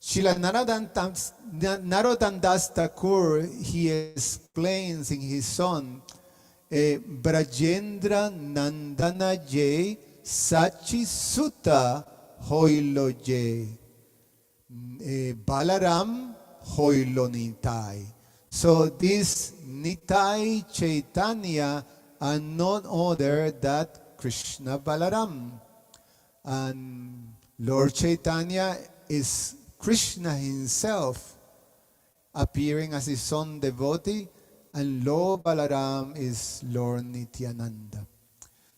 Srila Narottam Das Thakur, he explains in his song, Brajendra Nandana Je Sachi Sutta Hoilo Je Balaram Hoilo Nitai. So this Nitai Chaitanya are none other than Krishna Balaram. And Lord Chaitanya is Krishna himself appearing as his own devotee, and Lord Balaram is Lord Nityananda.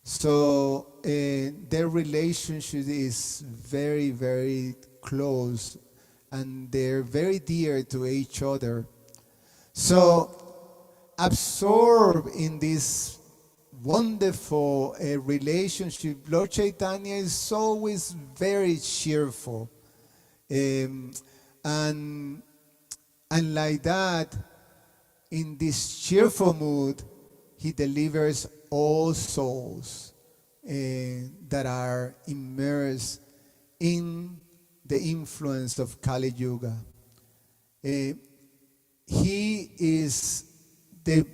So their relationship is very, very close, and they're very dear to each other. So absorbed in this wonderful relationship, Lord Chaitanya is always very cheerful. And like that, in this cheerful mood, he delivers all souls that are immersed in the influence of Kali Yuga. He is the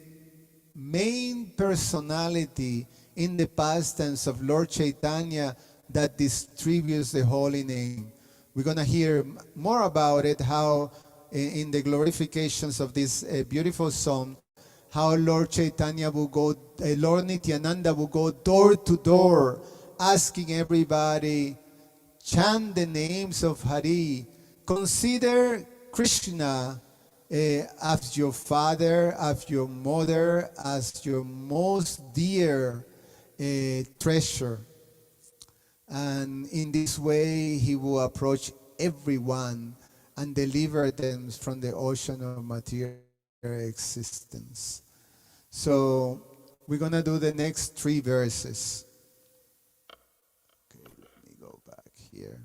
main personality in the past tense of Lord Chaitanya that distributes the holy name. We're going to hear more about it, how in the glorifications of this beautiful song, how Lord Chaitanya will go, Lord Nityananda will go door to door, asking everybody, chant the names of Hari. Consider Krishna as your father, as your mother, as your most dear treasure. And in this way, he will approach everyone and deliver them from the ocean of material existence. So we're going to do the next 3 verses. Okay, let me go back here.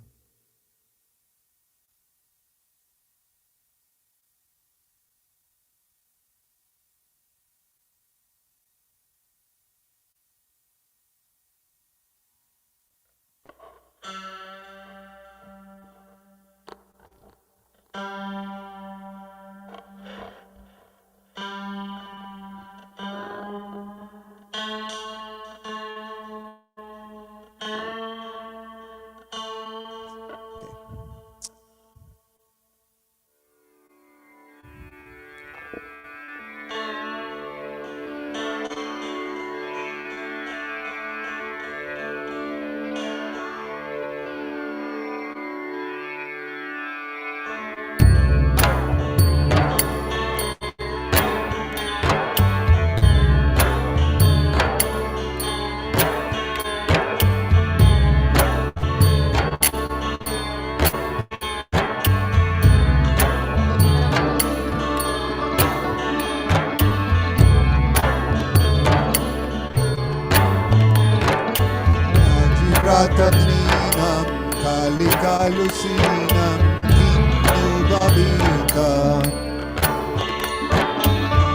Ratadrinam kalikalusinam kinubabita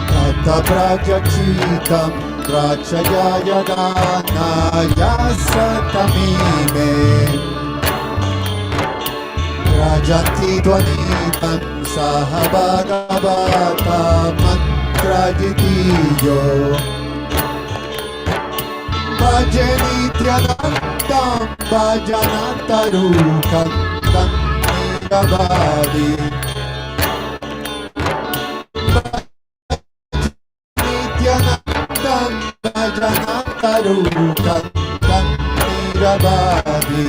Tata prajachitam prachayayadana yasatamime Rajanti dvanitam sahabhagavata mantrajitiyo Nityanandam bhajanantarukam tam niravadi Nityanandam bhajanantarukam tam niravadi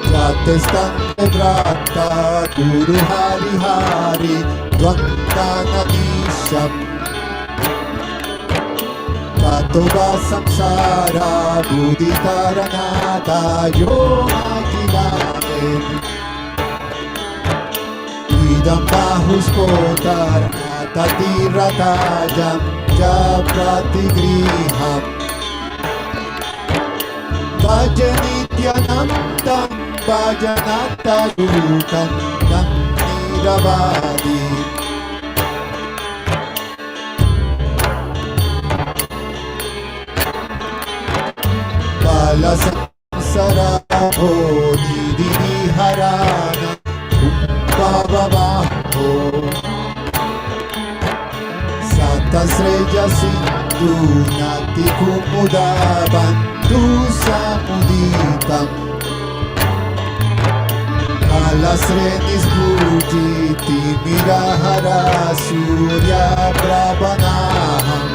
Jatestante vrata guru hari hari Dvantanadisham Tatoba samsara buddhitaranata yomakilame Idam bahuskotar atadiratajam japratigriham Vajanityanandam bhajanatarukan nam niravadi Bala samsaraho nidiniharana kumbhavaho Satasreja sindhu nati kumuda bantu samuditam Alasrenis bhujiti mirahara surya prabhanaham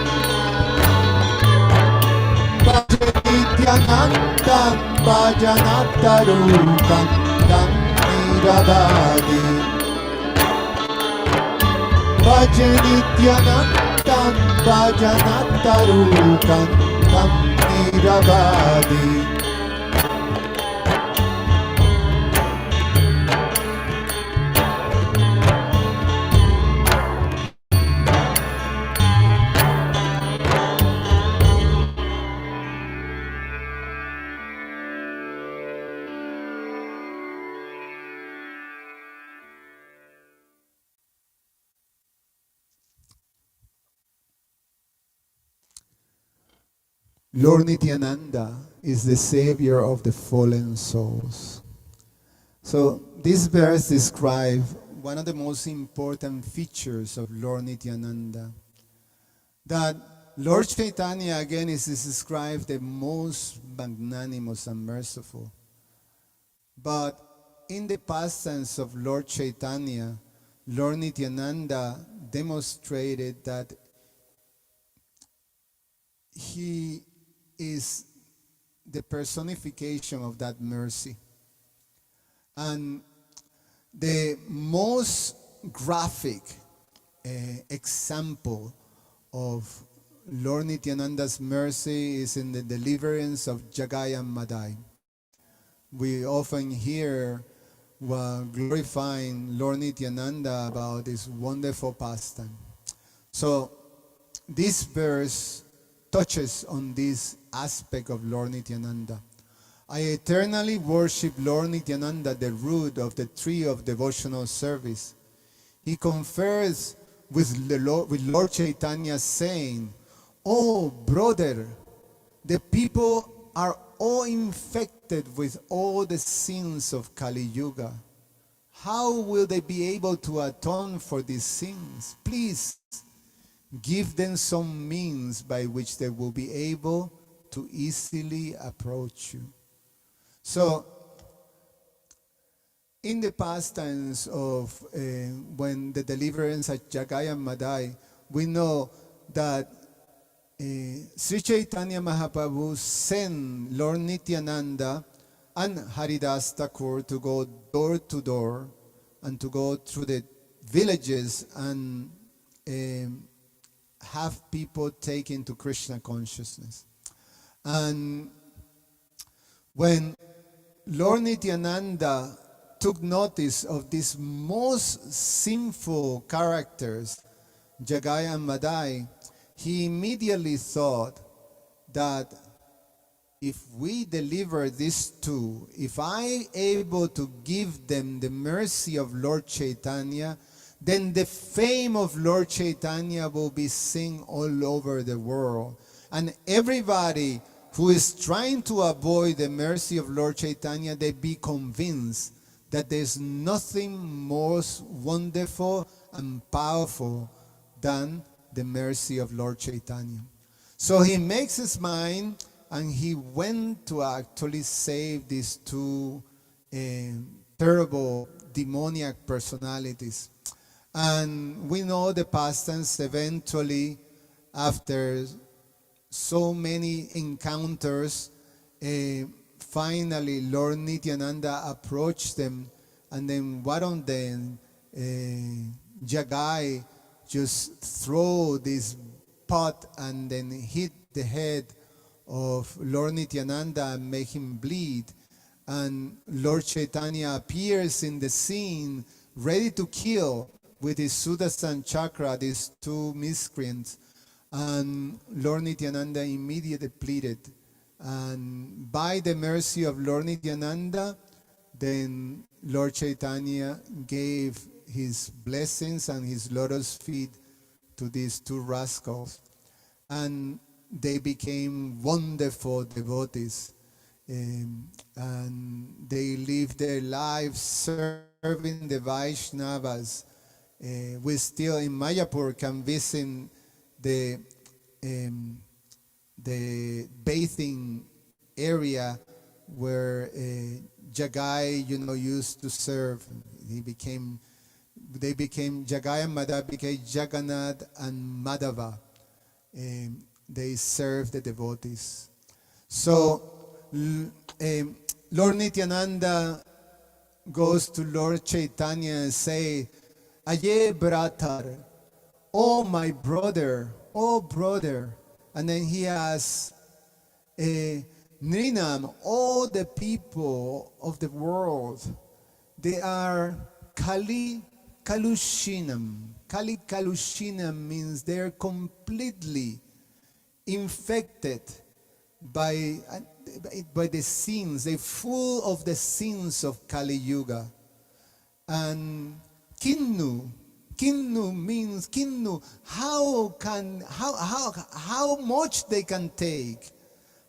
Bhajanityanandam bhajanatarukan tam niravadi Bhajanityanandam bhajanatarukan tam niravadi Lord Nityananda is the savior of the fallen souls. So this verse describes one of the most important features of Lord Nityananda. That Lord Chaitanya again is described the most magnanimous and merciful. But in the past tense of Lord Chaitanya, Lord Nityananda demonstrated that he is the personification of that mercy. And the most graphic example of Lord Nityananda's mercy is in the deliverance of Jagai and Madai. We often hear glorifying Lord Nityananda about this wonderful pastime. So this verse touches on this aspect of Lord Nityananda. I eternally worship Lord Nityananda, the root of the tree of devotional service. He confers with Lord Chaitanya saying, "Oh brother, the people are all infected with all the sins of Kali Yuga. How will they be able to atone for these sins? Please give them some means by which they will be able to easily approach you." So, in the pastimes of when the deliverance at Jagai and Madai, we know that Sri Chaitanya Mahaprabhu sent Lord Nityananda and Haridas Thakur to go door to door and to go through the villages and have people taken to Krishna consciousness. And when Lord Nityananda took notice of these most sinful characters, Jagai and Madai, he immediately thought that if we deliver these two, if I able to give them the mercy of Lord Chaitanya, then the fame of Lord Chaitanya will be seen all over the world. And everybody who is trying to avoid the mercy of Lord Chaitanya, they be convinced that there's nothing more wonderful and powerful than the mercy of Lord Chaitanya. So he makes his mind and he went to actually save these two terrible demoniac personalities. And we know the past tense eventually, after so many encounters, finally Lord Nityananda approached them, and then one of them, Jagai, just throw this pot and then hit the head of Lord Nityananda and make him bleed. And Lord Chaitanya appears in the scene ready to kill with his Sudarshan chakra these two miscreants. And Lord Nityananda immediately pleaded. And by the mercy of Lord Nityananda, then Lord Chaitanya gave his blessings and his lotus feet to these two rascals. And they became wonderful devotees. And they lived their lives serving the Vaishnavas. We still in Mayapur can visit the bathing area where Jagai, used to serve. They became Jagai and Madhava became Jagannath and Madhava. They serve the devotees. So Lord Nityananda goes to Lord Chaitanya and say, "Aye Bratar, oh my brother, oh brother." And then he asks, Nrinam, all the people of the world, they are Kali Kalushinam. Kali Kalushinam means they're completely infected by the sins. They're full of the sins of Kali Yuga. And Kinnu means how much they can take.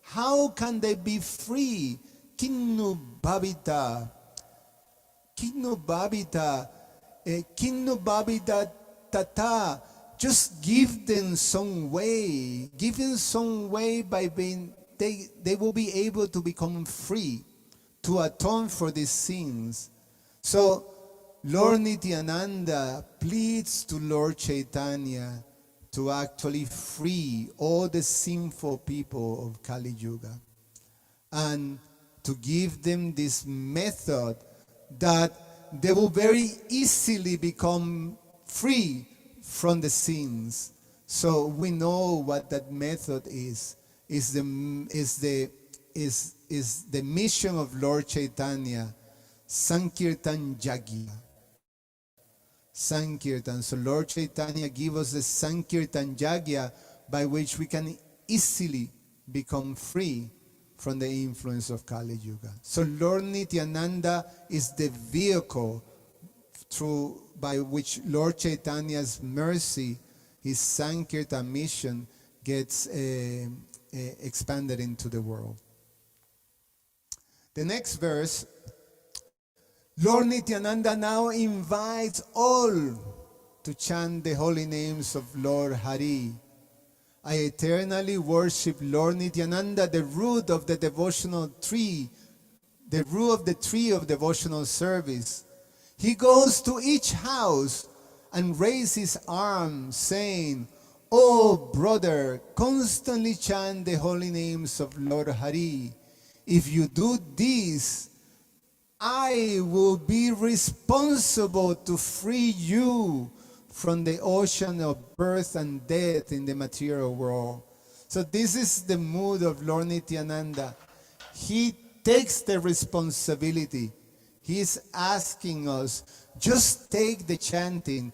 How can they be free? Kinnu Babita. Kinnu Babita Tata. Just give them some way. Give them some way by being, they will be able to become free, to atone for these sins. So Lord Nityananda pleads to Lord Chaitanya to actually free all the sinful people of Kali Yuga and to give them this method that they will very easily become free from the sins. So we know what that method is. Is the mission of Lord Chaitanya, Sankirtan Yagya. Sankirtan. So Lord Chaitanya give us the Sankirtan Yagya by which we can easily become free from the influence of Kali Yuga. So Lord Nityananda is the vehicle by which Lord Chaitanya's mercy, his Sankirtan mission, gets expanded into the world. The next verse, Lord Nityananda now invites all to chant the holy names of Lord Hari. I eternally worship Lord Nityananda, the root of the devotional tree, the root of the tree of devotional service. He goes to each house and raises his arm, saying, "Oh, brother, constantly chant the holy names of Lord Hari. If you do this, I will be responsible to free you from the ocean of birth and death in the material world." So this is the mood of Lord Nityananda. He takes the responsibility. He's asking us, just take the chanting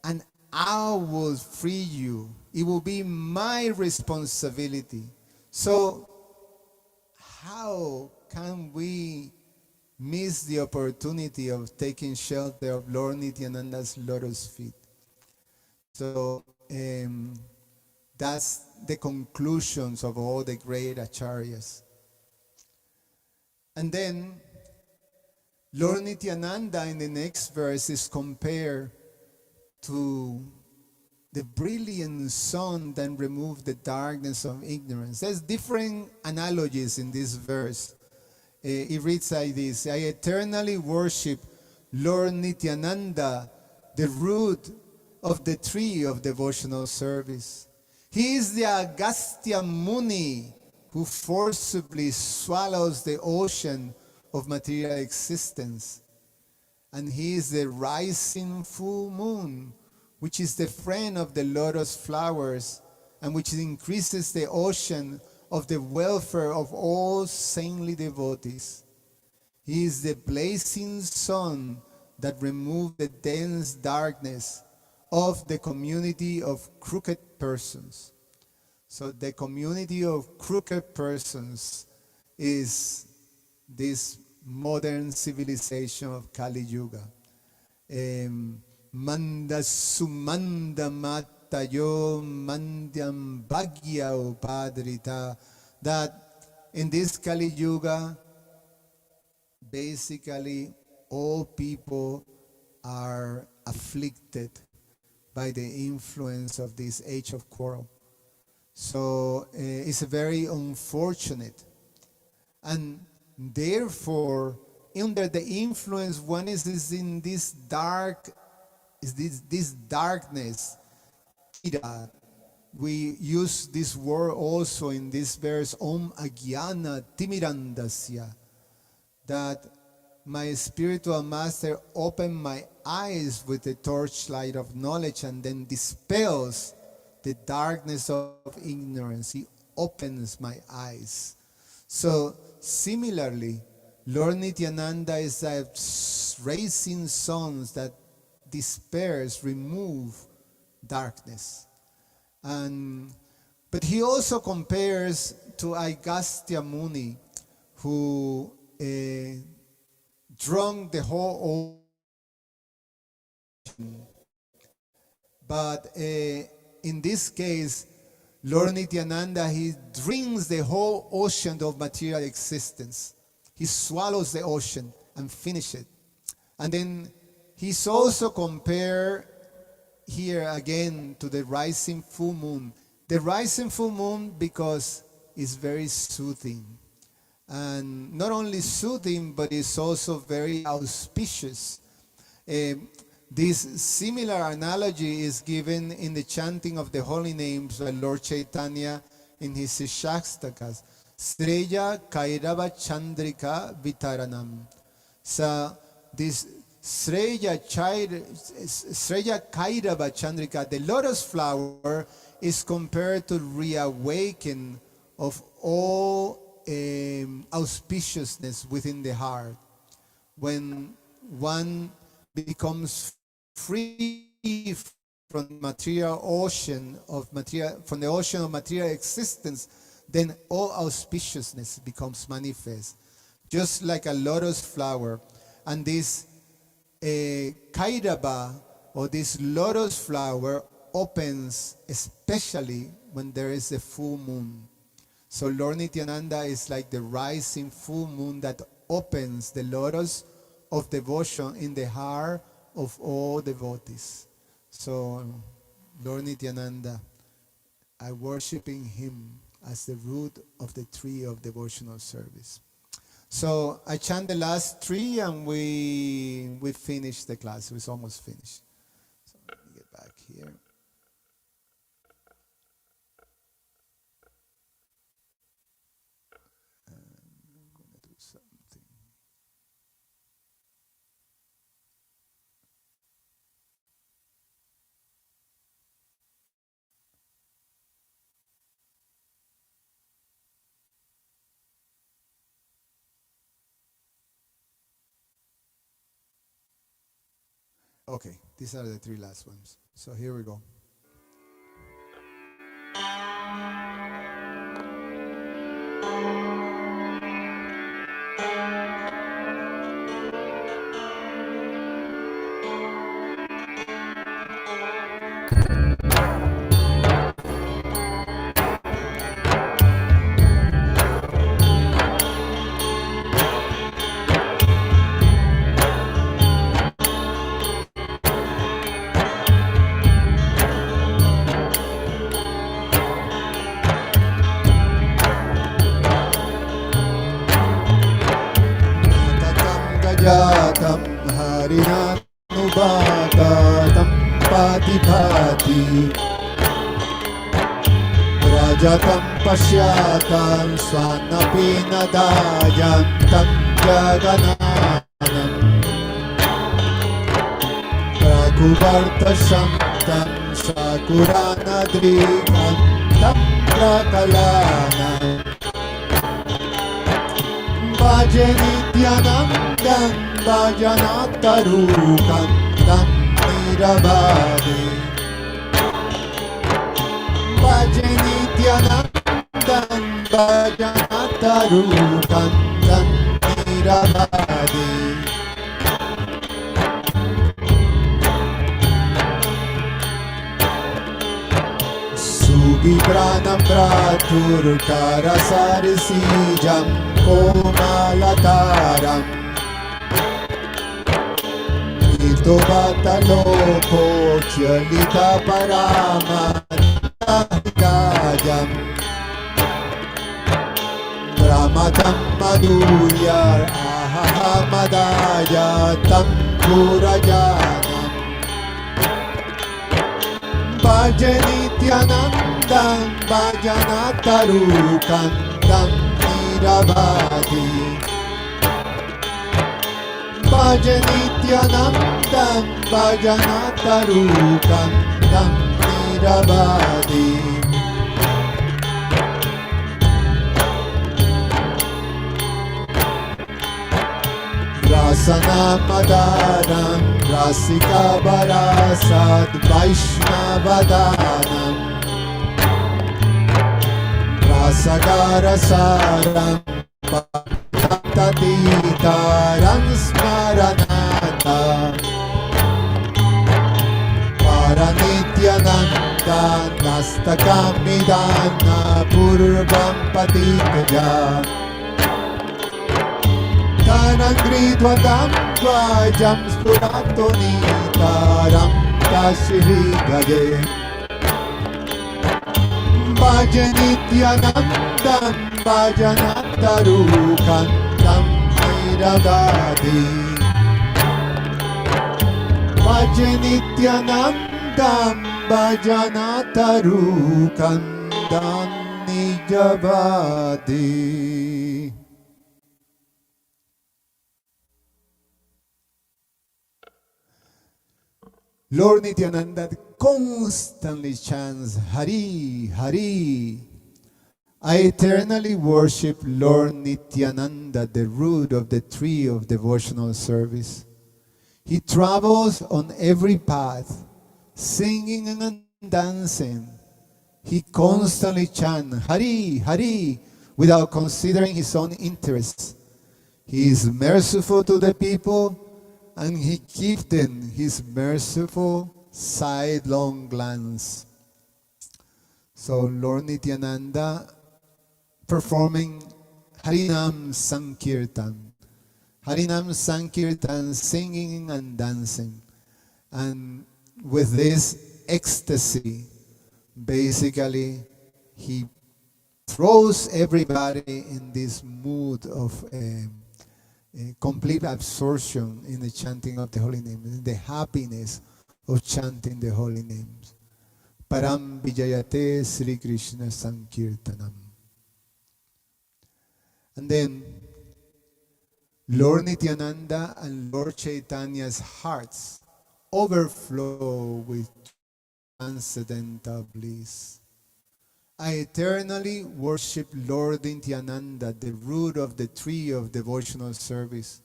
and I will free you. It will be my responsibility. So how can we miss the opportunity of taking shelter of Lord Nityananda's lotus feet? So that's the conclusions of all the great acharyas. And then Lord Nityananda in the next verse is compared to the brilliant sun that removed the darkness of ignorance. There's different analogies in this verse. It reads like this: I eternally worship Lord Nityananda, the root of the tree of devotional service. He is the Agastya Muni who forcibly swallows the ocean of material existence. And he is the rising full moon, which is the friend of the lotus flowers, and which increases the ocean of the welfare of all saintly devotees. He is the blazing sun that removed the dense darkness of the community of crooked persons. So the community of crooked persons is this modern civilization of Kali Yuga. Manda sumanda matayo mandyam bhagya upadrita. That in this Kali Yuga, basically all people are afflicted by the influence of this age of quarrel. So it's very unfortunate. And therefore, under the influence, one is in this darkness. We use this word also in this verse, Om Agyana Timirandasya, that my spiritual master opened my eyes with the torchlight of knowledge and then dispels the darkness of ignorance. He opens my eyes. So similarly, Lord Nityananda is a raising sun that dispels, remove darkness. But he also compares to Agastya Muni, who drunk the whole ocean. But in this case, Lord Nityananda, he drinks the whole ocean of material existence. He swallows the ocean and finishes it. And then he's also compared here again to the rising full moon. The rising full moon because it's very soothing. And not only soothing, but it's also very auspicious. This similar analogy is given in the chanting of the holy names by Lord Chaitanya in his Shastakas. Sreya Kairava Chandrika Vitaranam. So this Sreya Kairava Chandrika, the lotus flower, is compared to reawaken of all auspiciousness within the heart. When one becomes free from material ocean of material, from the ocean of material existence, then all auspiciousness becomes manifest, just like a lotus flower. And this Kairaba, or this lotus flower, opens especially when there is a full moon. So Lord Nityananda is like the rising full moon that opens the lotus of devotion in the heart of all devotees. So Lord Nityananda, I worshiping him as the root of the tree of devotional service. So I chant the last three and we finish the class. It's almost finished. So let me get back here. I'm going to do something. Okay, these are the three last ones. So here we go. Jatam harinanubhatatam patibhati Rajatam pashyatam svanapinadayantam jagananam Prakuvartashantam sakuranadrikantam prakalanam Bhaje Nityanandam Bhajanatarukan Tam Niravade Bhaje Nityanandam Bhajanatarukan Tam Niravade Subhipranam Praturkarasarisijam Komalataram Itovataloko Chalita Paramanahikajam Brahmatam Madhuyar Ahamadaya Tampurajanam Bhaje Nityanandam Bhajanatarukan Tam Niravadi Bhaje Nityanandam Bhajanatarukan Tam Niravadi Rasanamadaram Rasika Varasad Vaishnavadanam Rasagarasaram Patatitaram Smaranata Paranityananda Nastakamidana Purvam Patikaja Tanangridvadam Vajam Spurattonitaram Tashrigaye Bhaje Nityanandam Bhajanatarukan Tam Niravadi Bhaje Nityanandam Bhajanatarukan Tam Nijavadi. Lord Nityananda constantly chants Hari, Hari. I eternally worship Lord Nityananda, the root of the tree of devotional service. He travels on every path, singing and dancing. He constantly chants Hari, Hari, without considering his own interests. He is merciful to the people, and he gives them his merciful sidelong glance. So Lord Nityananda performing Harinam Sankirtan. Harinam Sankirtan, singing and dancing. And with this ecstasy, basically, he throws everybody in this mood of complete absorption in the chanting of the holy name, in the happiness of chanting the holy names. Param Vijayate Sri Krishna Sankirtanam. And then Lord Nityananda and Lord Chaitanya's hearts overflow with transcendental bliss. I eternally worship Lord Nityananda, the root of the tree of devotional service.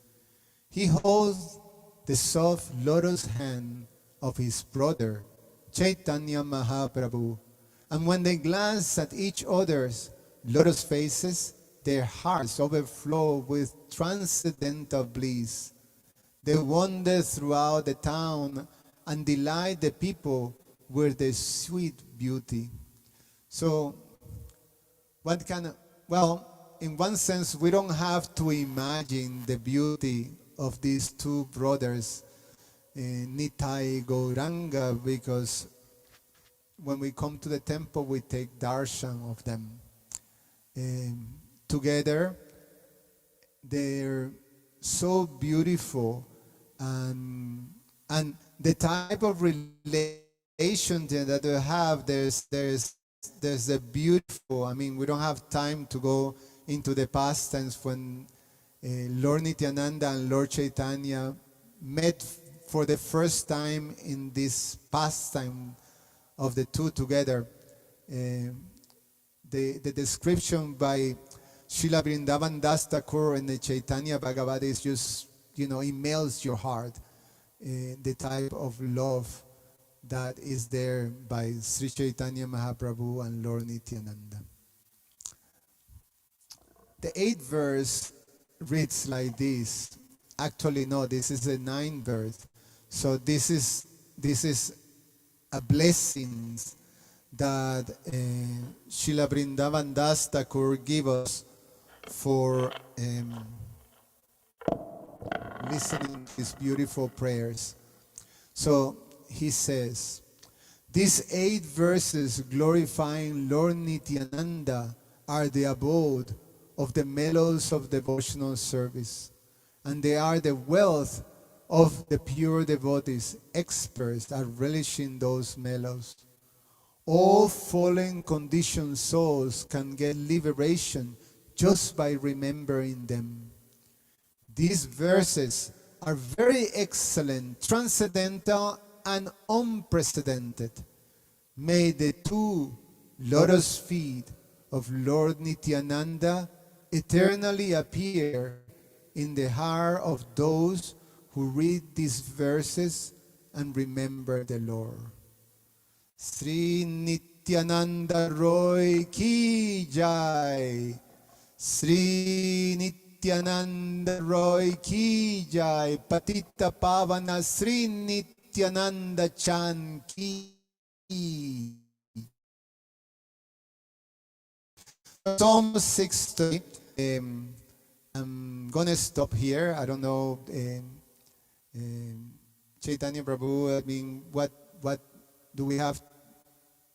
He holds the soft lotus hand of his brother, Chaitanya Mahaprabhu, and when they glance at each other's lotus faces, their hearts overflow with transcendental bliss. They wander throughout the town and delight the people with their sweet beauty. So, in one sense, we don't have to imagine the beauty of these two brothers, Nitai Gauranga, because when we come to the temple, we take darshan of them. Together, they're so beautiful, and the type of relation that they have, there's a beautiful, we don't have time to go into the past tense when Lord Nityananda and Lord Chaitanya met for the first time in this pastime of the two together. The description by Srila Vrindavan Das Thakur in the Chaitanya Bhagavad is just, it melts your heart. The type of love that is there by Sri Chaitanya Mahaprabhu and Lord Nityananda. The 8th verse reads like this. Actually, no, this is the 9th verse. So this is a blessing that Srila Vrindavan Das Thakur give us for listening to these beautiful prayers. So he says, these 8 verses glorifying Lord Nityananda are the abode of the mellows of devotional service, and they are the wealth of the pure devotees, experts at relishing those mellows. All fallen conditioned souls can get liberation just by remembering them. These verses are very excellent, transcendental, and unprecedented. May the 2 lotus feet of Lord Nityananda eternally appear in the heart of those who read these verses and remember the Lord. Sri Nityananda Roy Ki Jai. Sri Nityananda Roy Ki Jai. Patita Pavana Sri Nityananda Chan Ki. Psalm 60. I'm gonna stop here. I don't know, Chaitanya Prabhu. What do we have?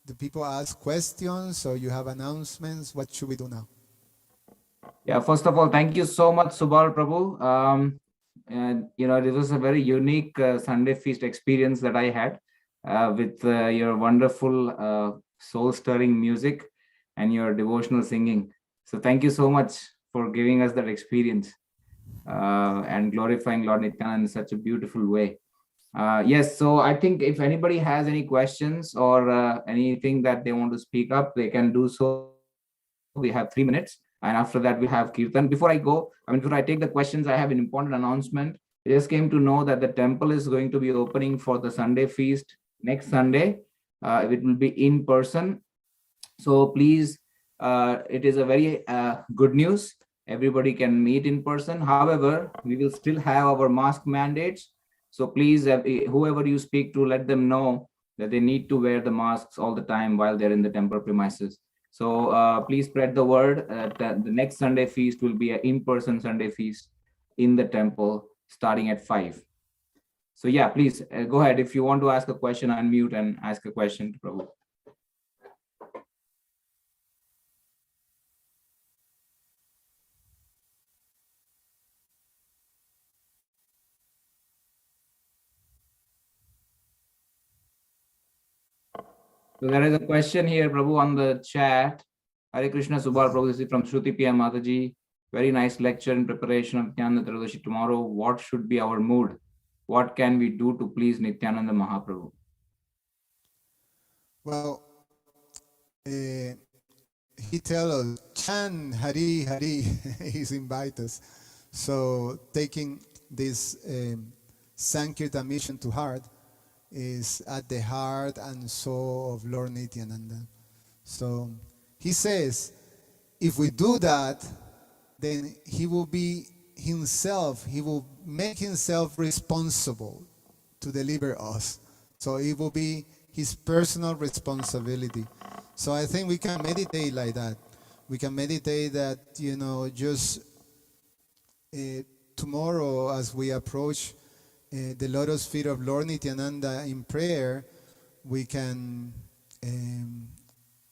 Do people ask questions, or you have announcements? What should we do now?
Yeah, first of all, thank you so much, Subal Prabhu. And it was a very unique Sunday feast experience that I had with your wonderful soul-stirring music and your devotional singing. So thank you so much for giving us that experience and glorifying Lord Nityananda in such a beautiful way. Yes, so I think if anybody has any questions or anything that they want to speak up, they can do so. We have 3 minutes, and after that, we'll have Kirtan. Before I take the questions, I have an important announcement. I just came to know that the temple is going to be opening for the Sunday feast next Sunday. It will be in person. So please, it is a very good news. Everybody can meet in person. However, we will still have our mask mandates. So please, whoever you speak to, let them know that they need to wear the masks all the time while they're in the temple premises. So please spread the word that the next Sunday feast will be an in-person Sunday feast in the temple starting at 5. So yeah, please go ahead. If you want to ask a question, unmute and ask a question to Prabhu. So there is a question here, Prabhu, on the chat. Hare Krishna Subal Prabhu, this is from Shruti PM Mataji. Very nice lecture in preparation of Nityananda Triyodashi tomorrow. What should be our mood? What can we do to please Nityananda Mahaprabhu?
Well, he tells us, Chan Hari Hari, he's invited us. So taking this Sankirtan mission to heart is at the heart and soul of Lord Nityananda. So he says, if we do that, then he will be himself, he will make himself responsible to deliver us. So it will be his personal responsibility. So I think we can meditate like that. We can meditate that, just tomorrow as we approach the lotus feet of Lord Nityananda in prayer, we can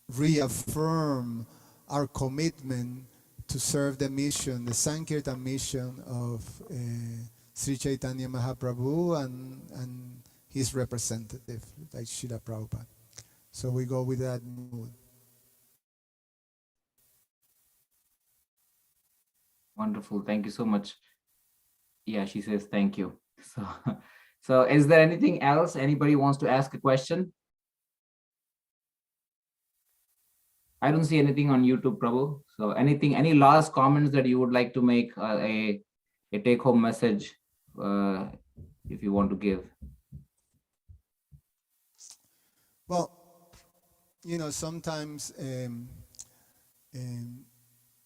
reaffirm our commitment to serve the mission, the Sankirtan mission of Sri Chaitanya Mahaprabhu and his representative, like Srila Prabhupada. So we go with that mood.
Wonderful. Thank you so much. Yeah, she says thank you. So is there anything else? Anybody wants to ask a question? I don't see anything on YouTube, Prabhu. So any last comments that you would like to make, a take-home message, if you want to give?
Well, sometimes,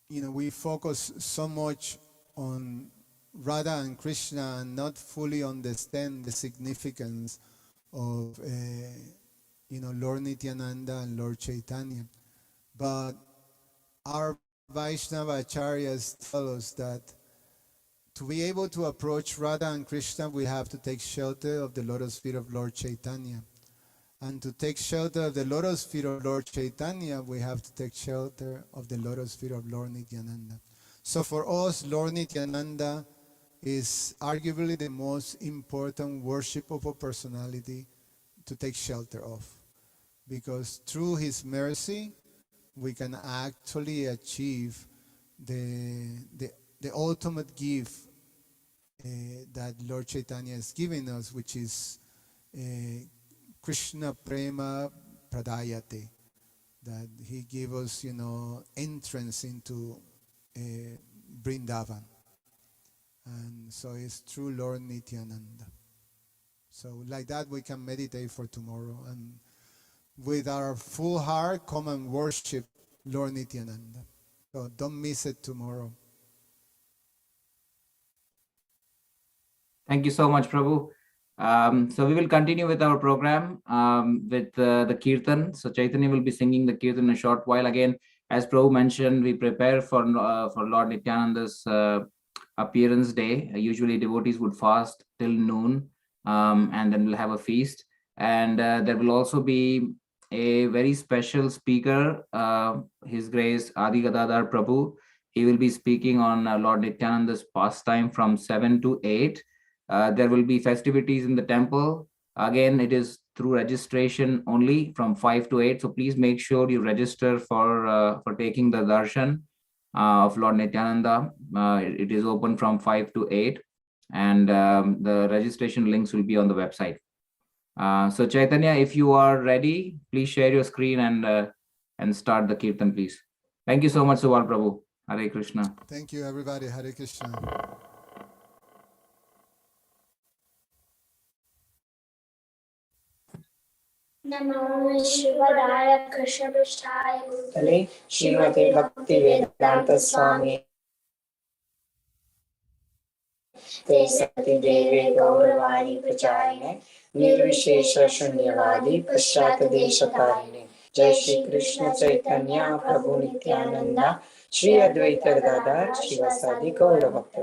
we focus so much on Radha and Krishna and not fully understand the significance of, Lord Nityananda and Lord Chaitanya. But our Vaishnava Acharyas tell us that to be able to approach Radha and Krishna, we have to take shelter of the lotus feet of Lord Chaitanya. And to take shelter of the lotus feet of Lord Chaitanya, we have to take shelter of the lotus feet of Lord Nityananda. So for us, Lord Nityananda is arguably the most important worshipable personality to take shelter of. Because through his mercy, we can actually achieve the ultimate gift that Lord Chaitanya is giving us, which is Krishna Prema Pradayate, that he gave us, entrance into Vrindavan. And so it's through Lord Nityananda. So like that we can meditate for tomorrow. And with our full heart, come and worship Lord Nityananda. So don't miss it tomorrow.
Thank you so much, Prabhu. So we will continue with our program with the Kirtan. So Chaitanya will be singing the Kirtan in a short while. Again, as Prabhu mentioned, we prepare for Lord Nityananda's appearance day. Usually devotees would fast till noon, and then we'll have a feast. And there will also be a very special speaker, His Grace Adi Gadadhar Prabhu. He will be speaking on Lord Nityananda's pastime from 7 to 8. There will be festivities in the temple. Again, it is through registration only from 5 to 8. So please make sure you register for taking the darshan of Lord Nityananda. It is open from 5 to 8. and the registration links will be on the website. So Chaitanya, if you are ready, please share your screen and start the kirtan, please. Thank you so much, Suval Prabhu. Hare Krishna.
Thank you, everybody. Hare Krishna.
नमो शिवाय कृष्णपृष्ठाय
तले श्रीमते भक्ति वेदांत स्वामी ते सती देवे गौरवाणी प्रचारिणे निर्विशेष शून्यवादी पश्चात देशकारिणे जय श्री कृष्ण चैतन्य प्रभु नित्यानंदा श्री अद्वैत गदाधर शिवासादि गौर भक्त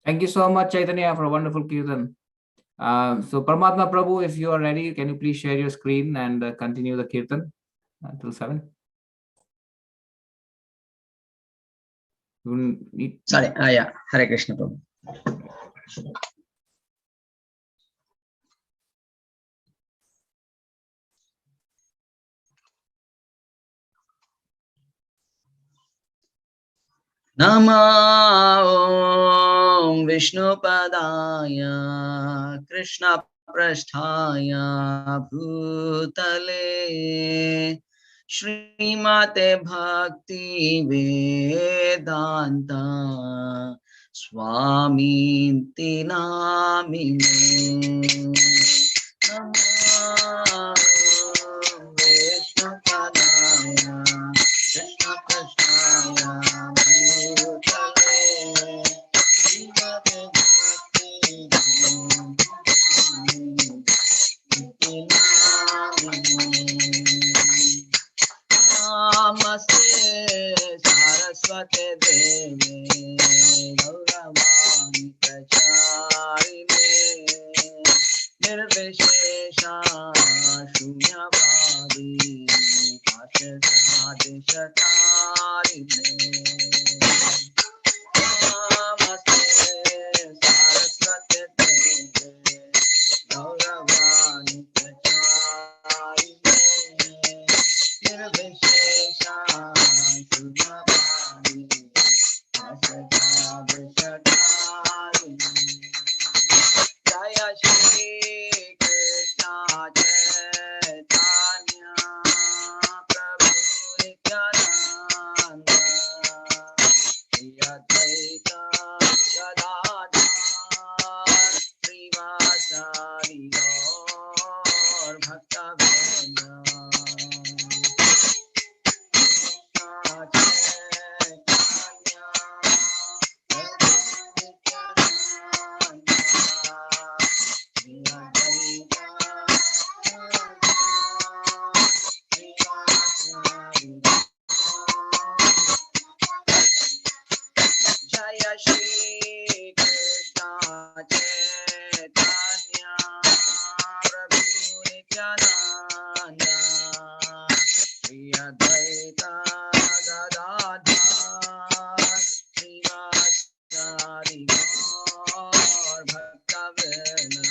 Thank you so much, Chaitanya, for a wonderful kirtan. So, Paramatma Prabhu, if you are ready, can you please share your screen and continue the kirtan until 7? You need...
Sorry, yeah, Hare Krishna Prabhu. Namo Vishnupadaya Krishna Prasthaya Bhutale Srimate Bhakti Vedanta Swami Namine Namo Vishnupadaya Krishna Prasthaya Namaste Saraswate Deve Gauravani Pracharine Nirvishesha Shunyavadi Ashasade Shatarine Namaste Saraswate Deve Gauravani Pracharine Nirvishesha Shunyavadi Ashasade Shatarine Jaya Shri Krishna Chaitanya Prabhu Nityananda Shri Advaita Gadadhar Srivasari Gaur Bhaktavrinda Jaya Shri Krishna Chaitanya Prabhu Nityananda Shri Advaita Gadadhar Srivasari Gaur Bhaktavrinda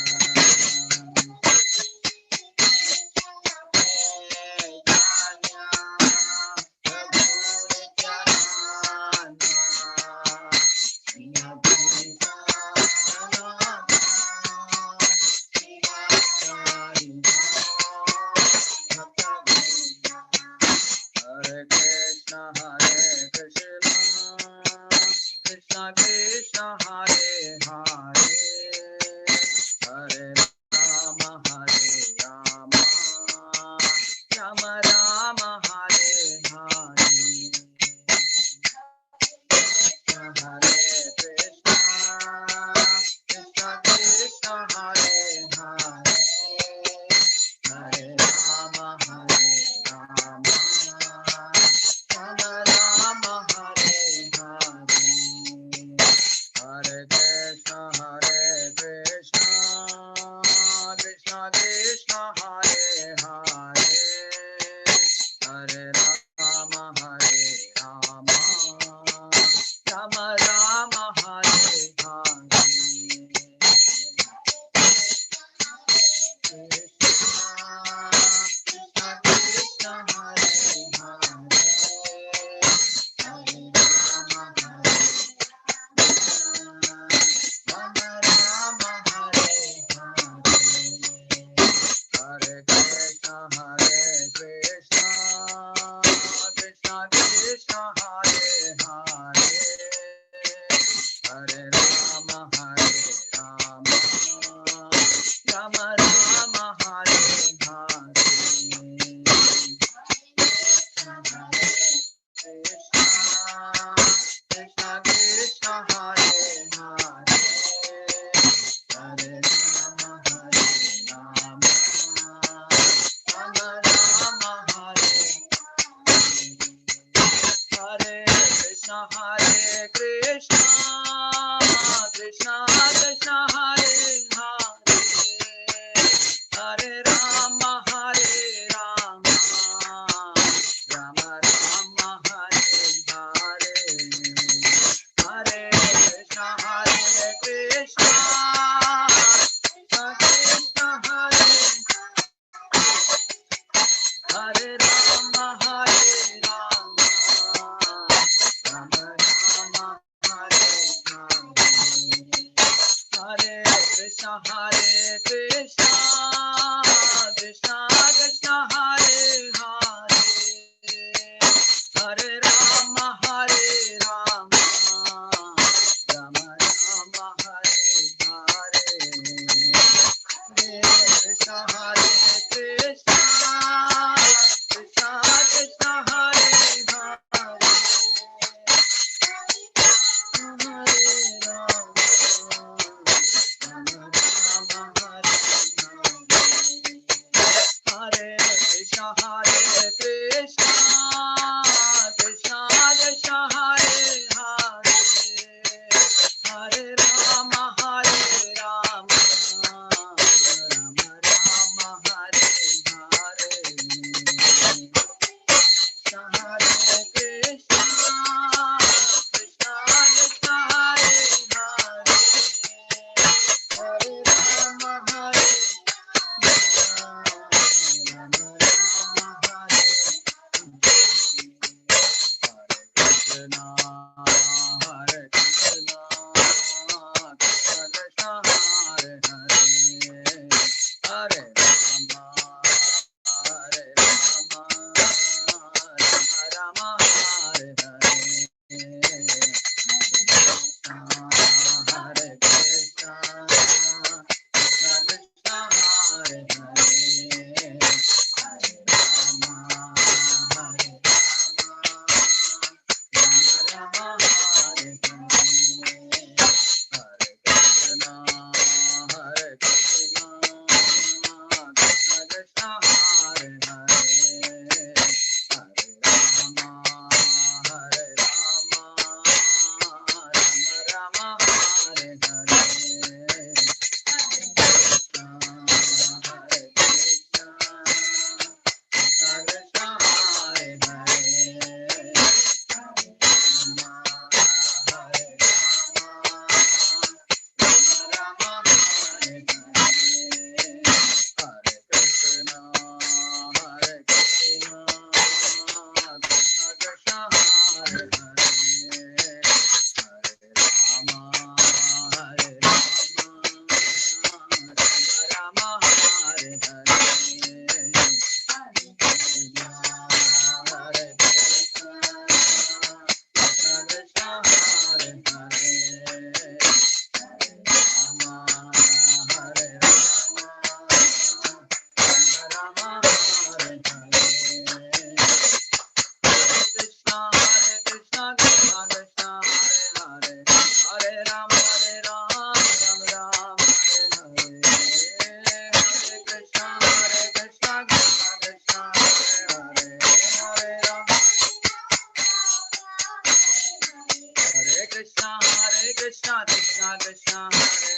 Krishna Krishna Krishna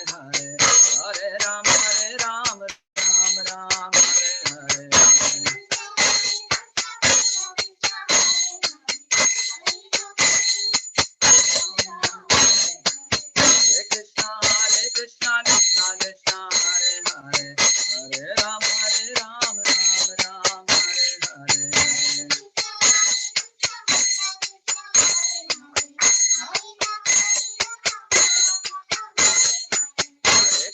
Hare Hare Hare Ram Ram Ram Hare Hare Hare Krishna Krishna Krishna Hare Hare Hare Ram Ram Hare Hare Hare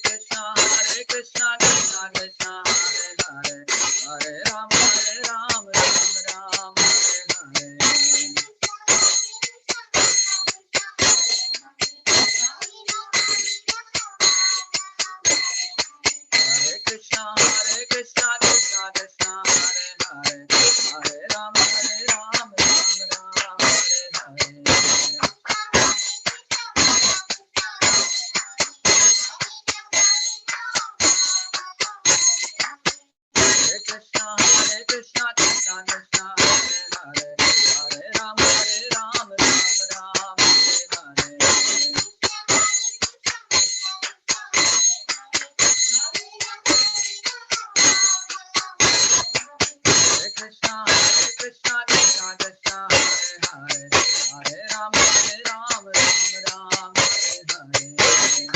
Krishna Krishna Krishna Hare Hare Hare Ram Ram Hare Hare Hare Krishna Krishna Krishna Hare Hare Hare Ram Ram Hare Hare Hare Krishna Krishna Krishna Hare Hare Hare Ram Ram Hare Hare Hare Krishna Krishna Krishna Hare Hare Hare Ram Ram Hare Hare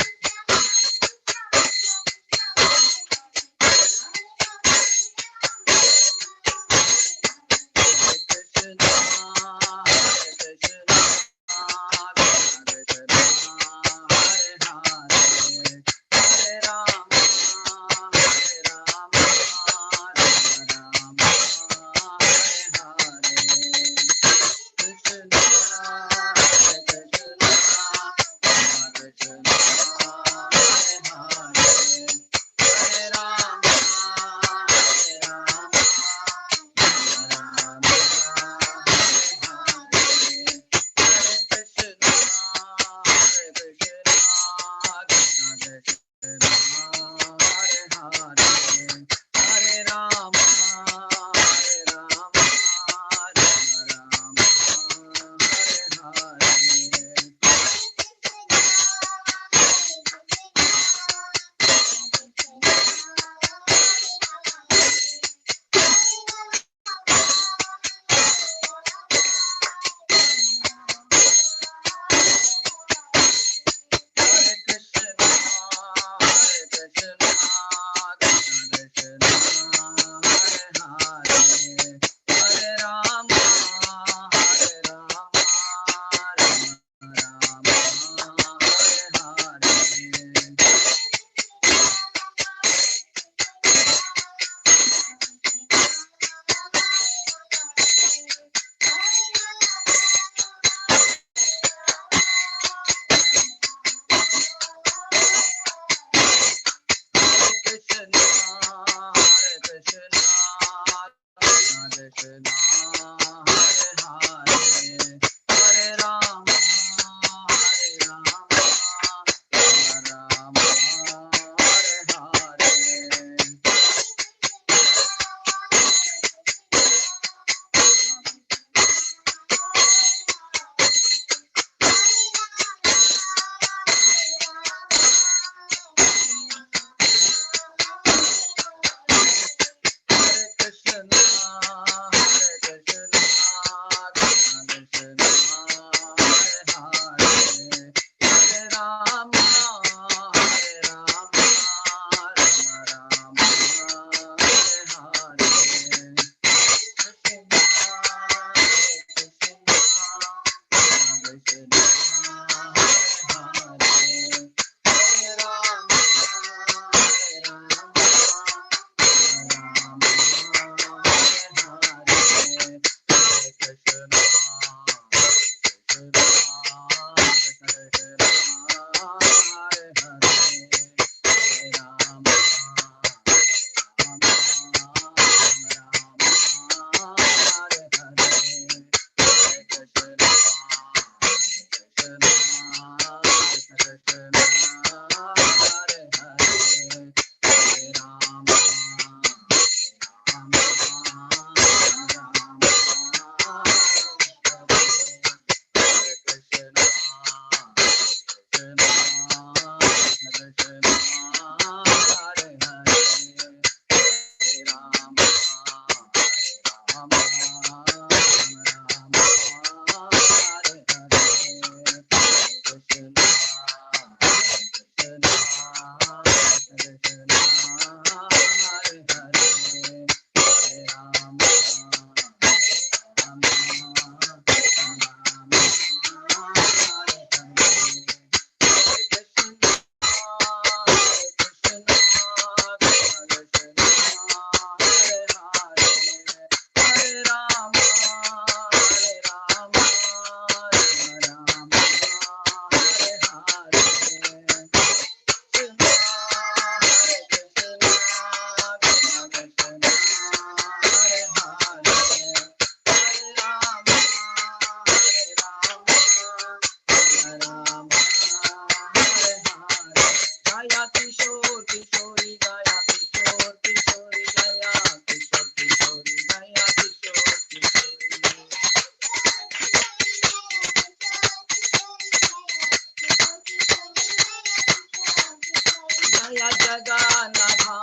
Jagannatha,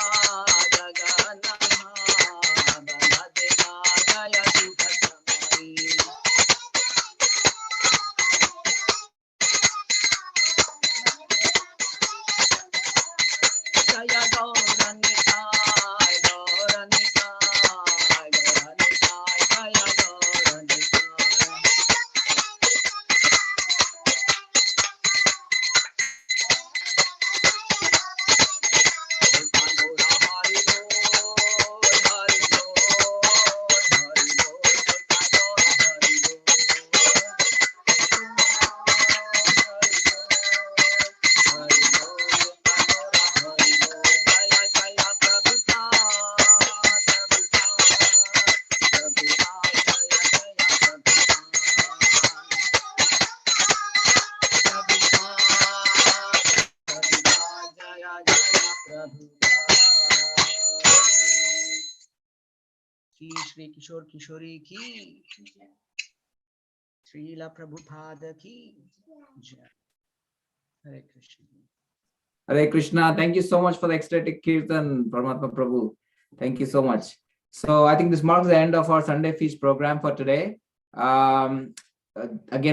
Jagannatha, Baladeva, Jaya Sukhasamari. Jaya Gauranitai, Gauranitai, Gauranitai, Jaya Gauranitai. Pandora Hari Bol, Hari Bol, Hari Bol, Pandora Hari Bol. Hari Bol, Pandora Hari Bol. Jaya Jaya Prabhupada, Prabhupada, Prabhupada, Jaya Jaya Prabhupada. Shri Kishore Kishori ki, Srila Prabhupada ki. Jai. Hare Krishna.
Hare Krishna. Thank you so much for the ecstatic kirtan, Paramatma Prabhu. Thank you so much. So I think this marks the end of our Sunday Feast program for today. Again,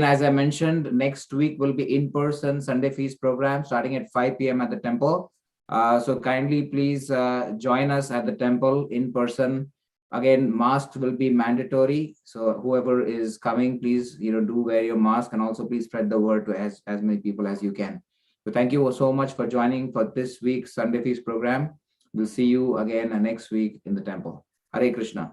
as I mentioned, next week will be in-person Sunday Feast program starting at 5 p.m. at the temple. So kindly please join us at the temple in person. Again, masks will be mandatory. So whoever is coming, please do wear your mask, and also please spread the word to as many people as you can. So thank you so much for joining for this week's Sunday Feast program. We'll see you again next week in the temple. Hare Krishna.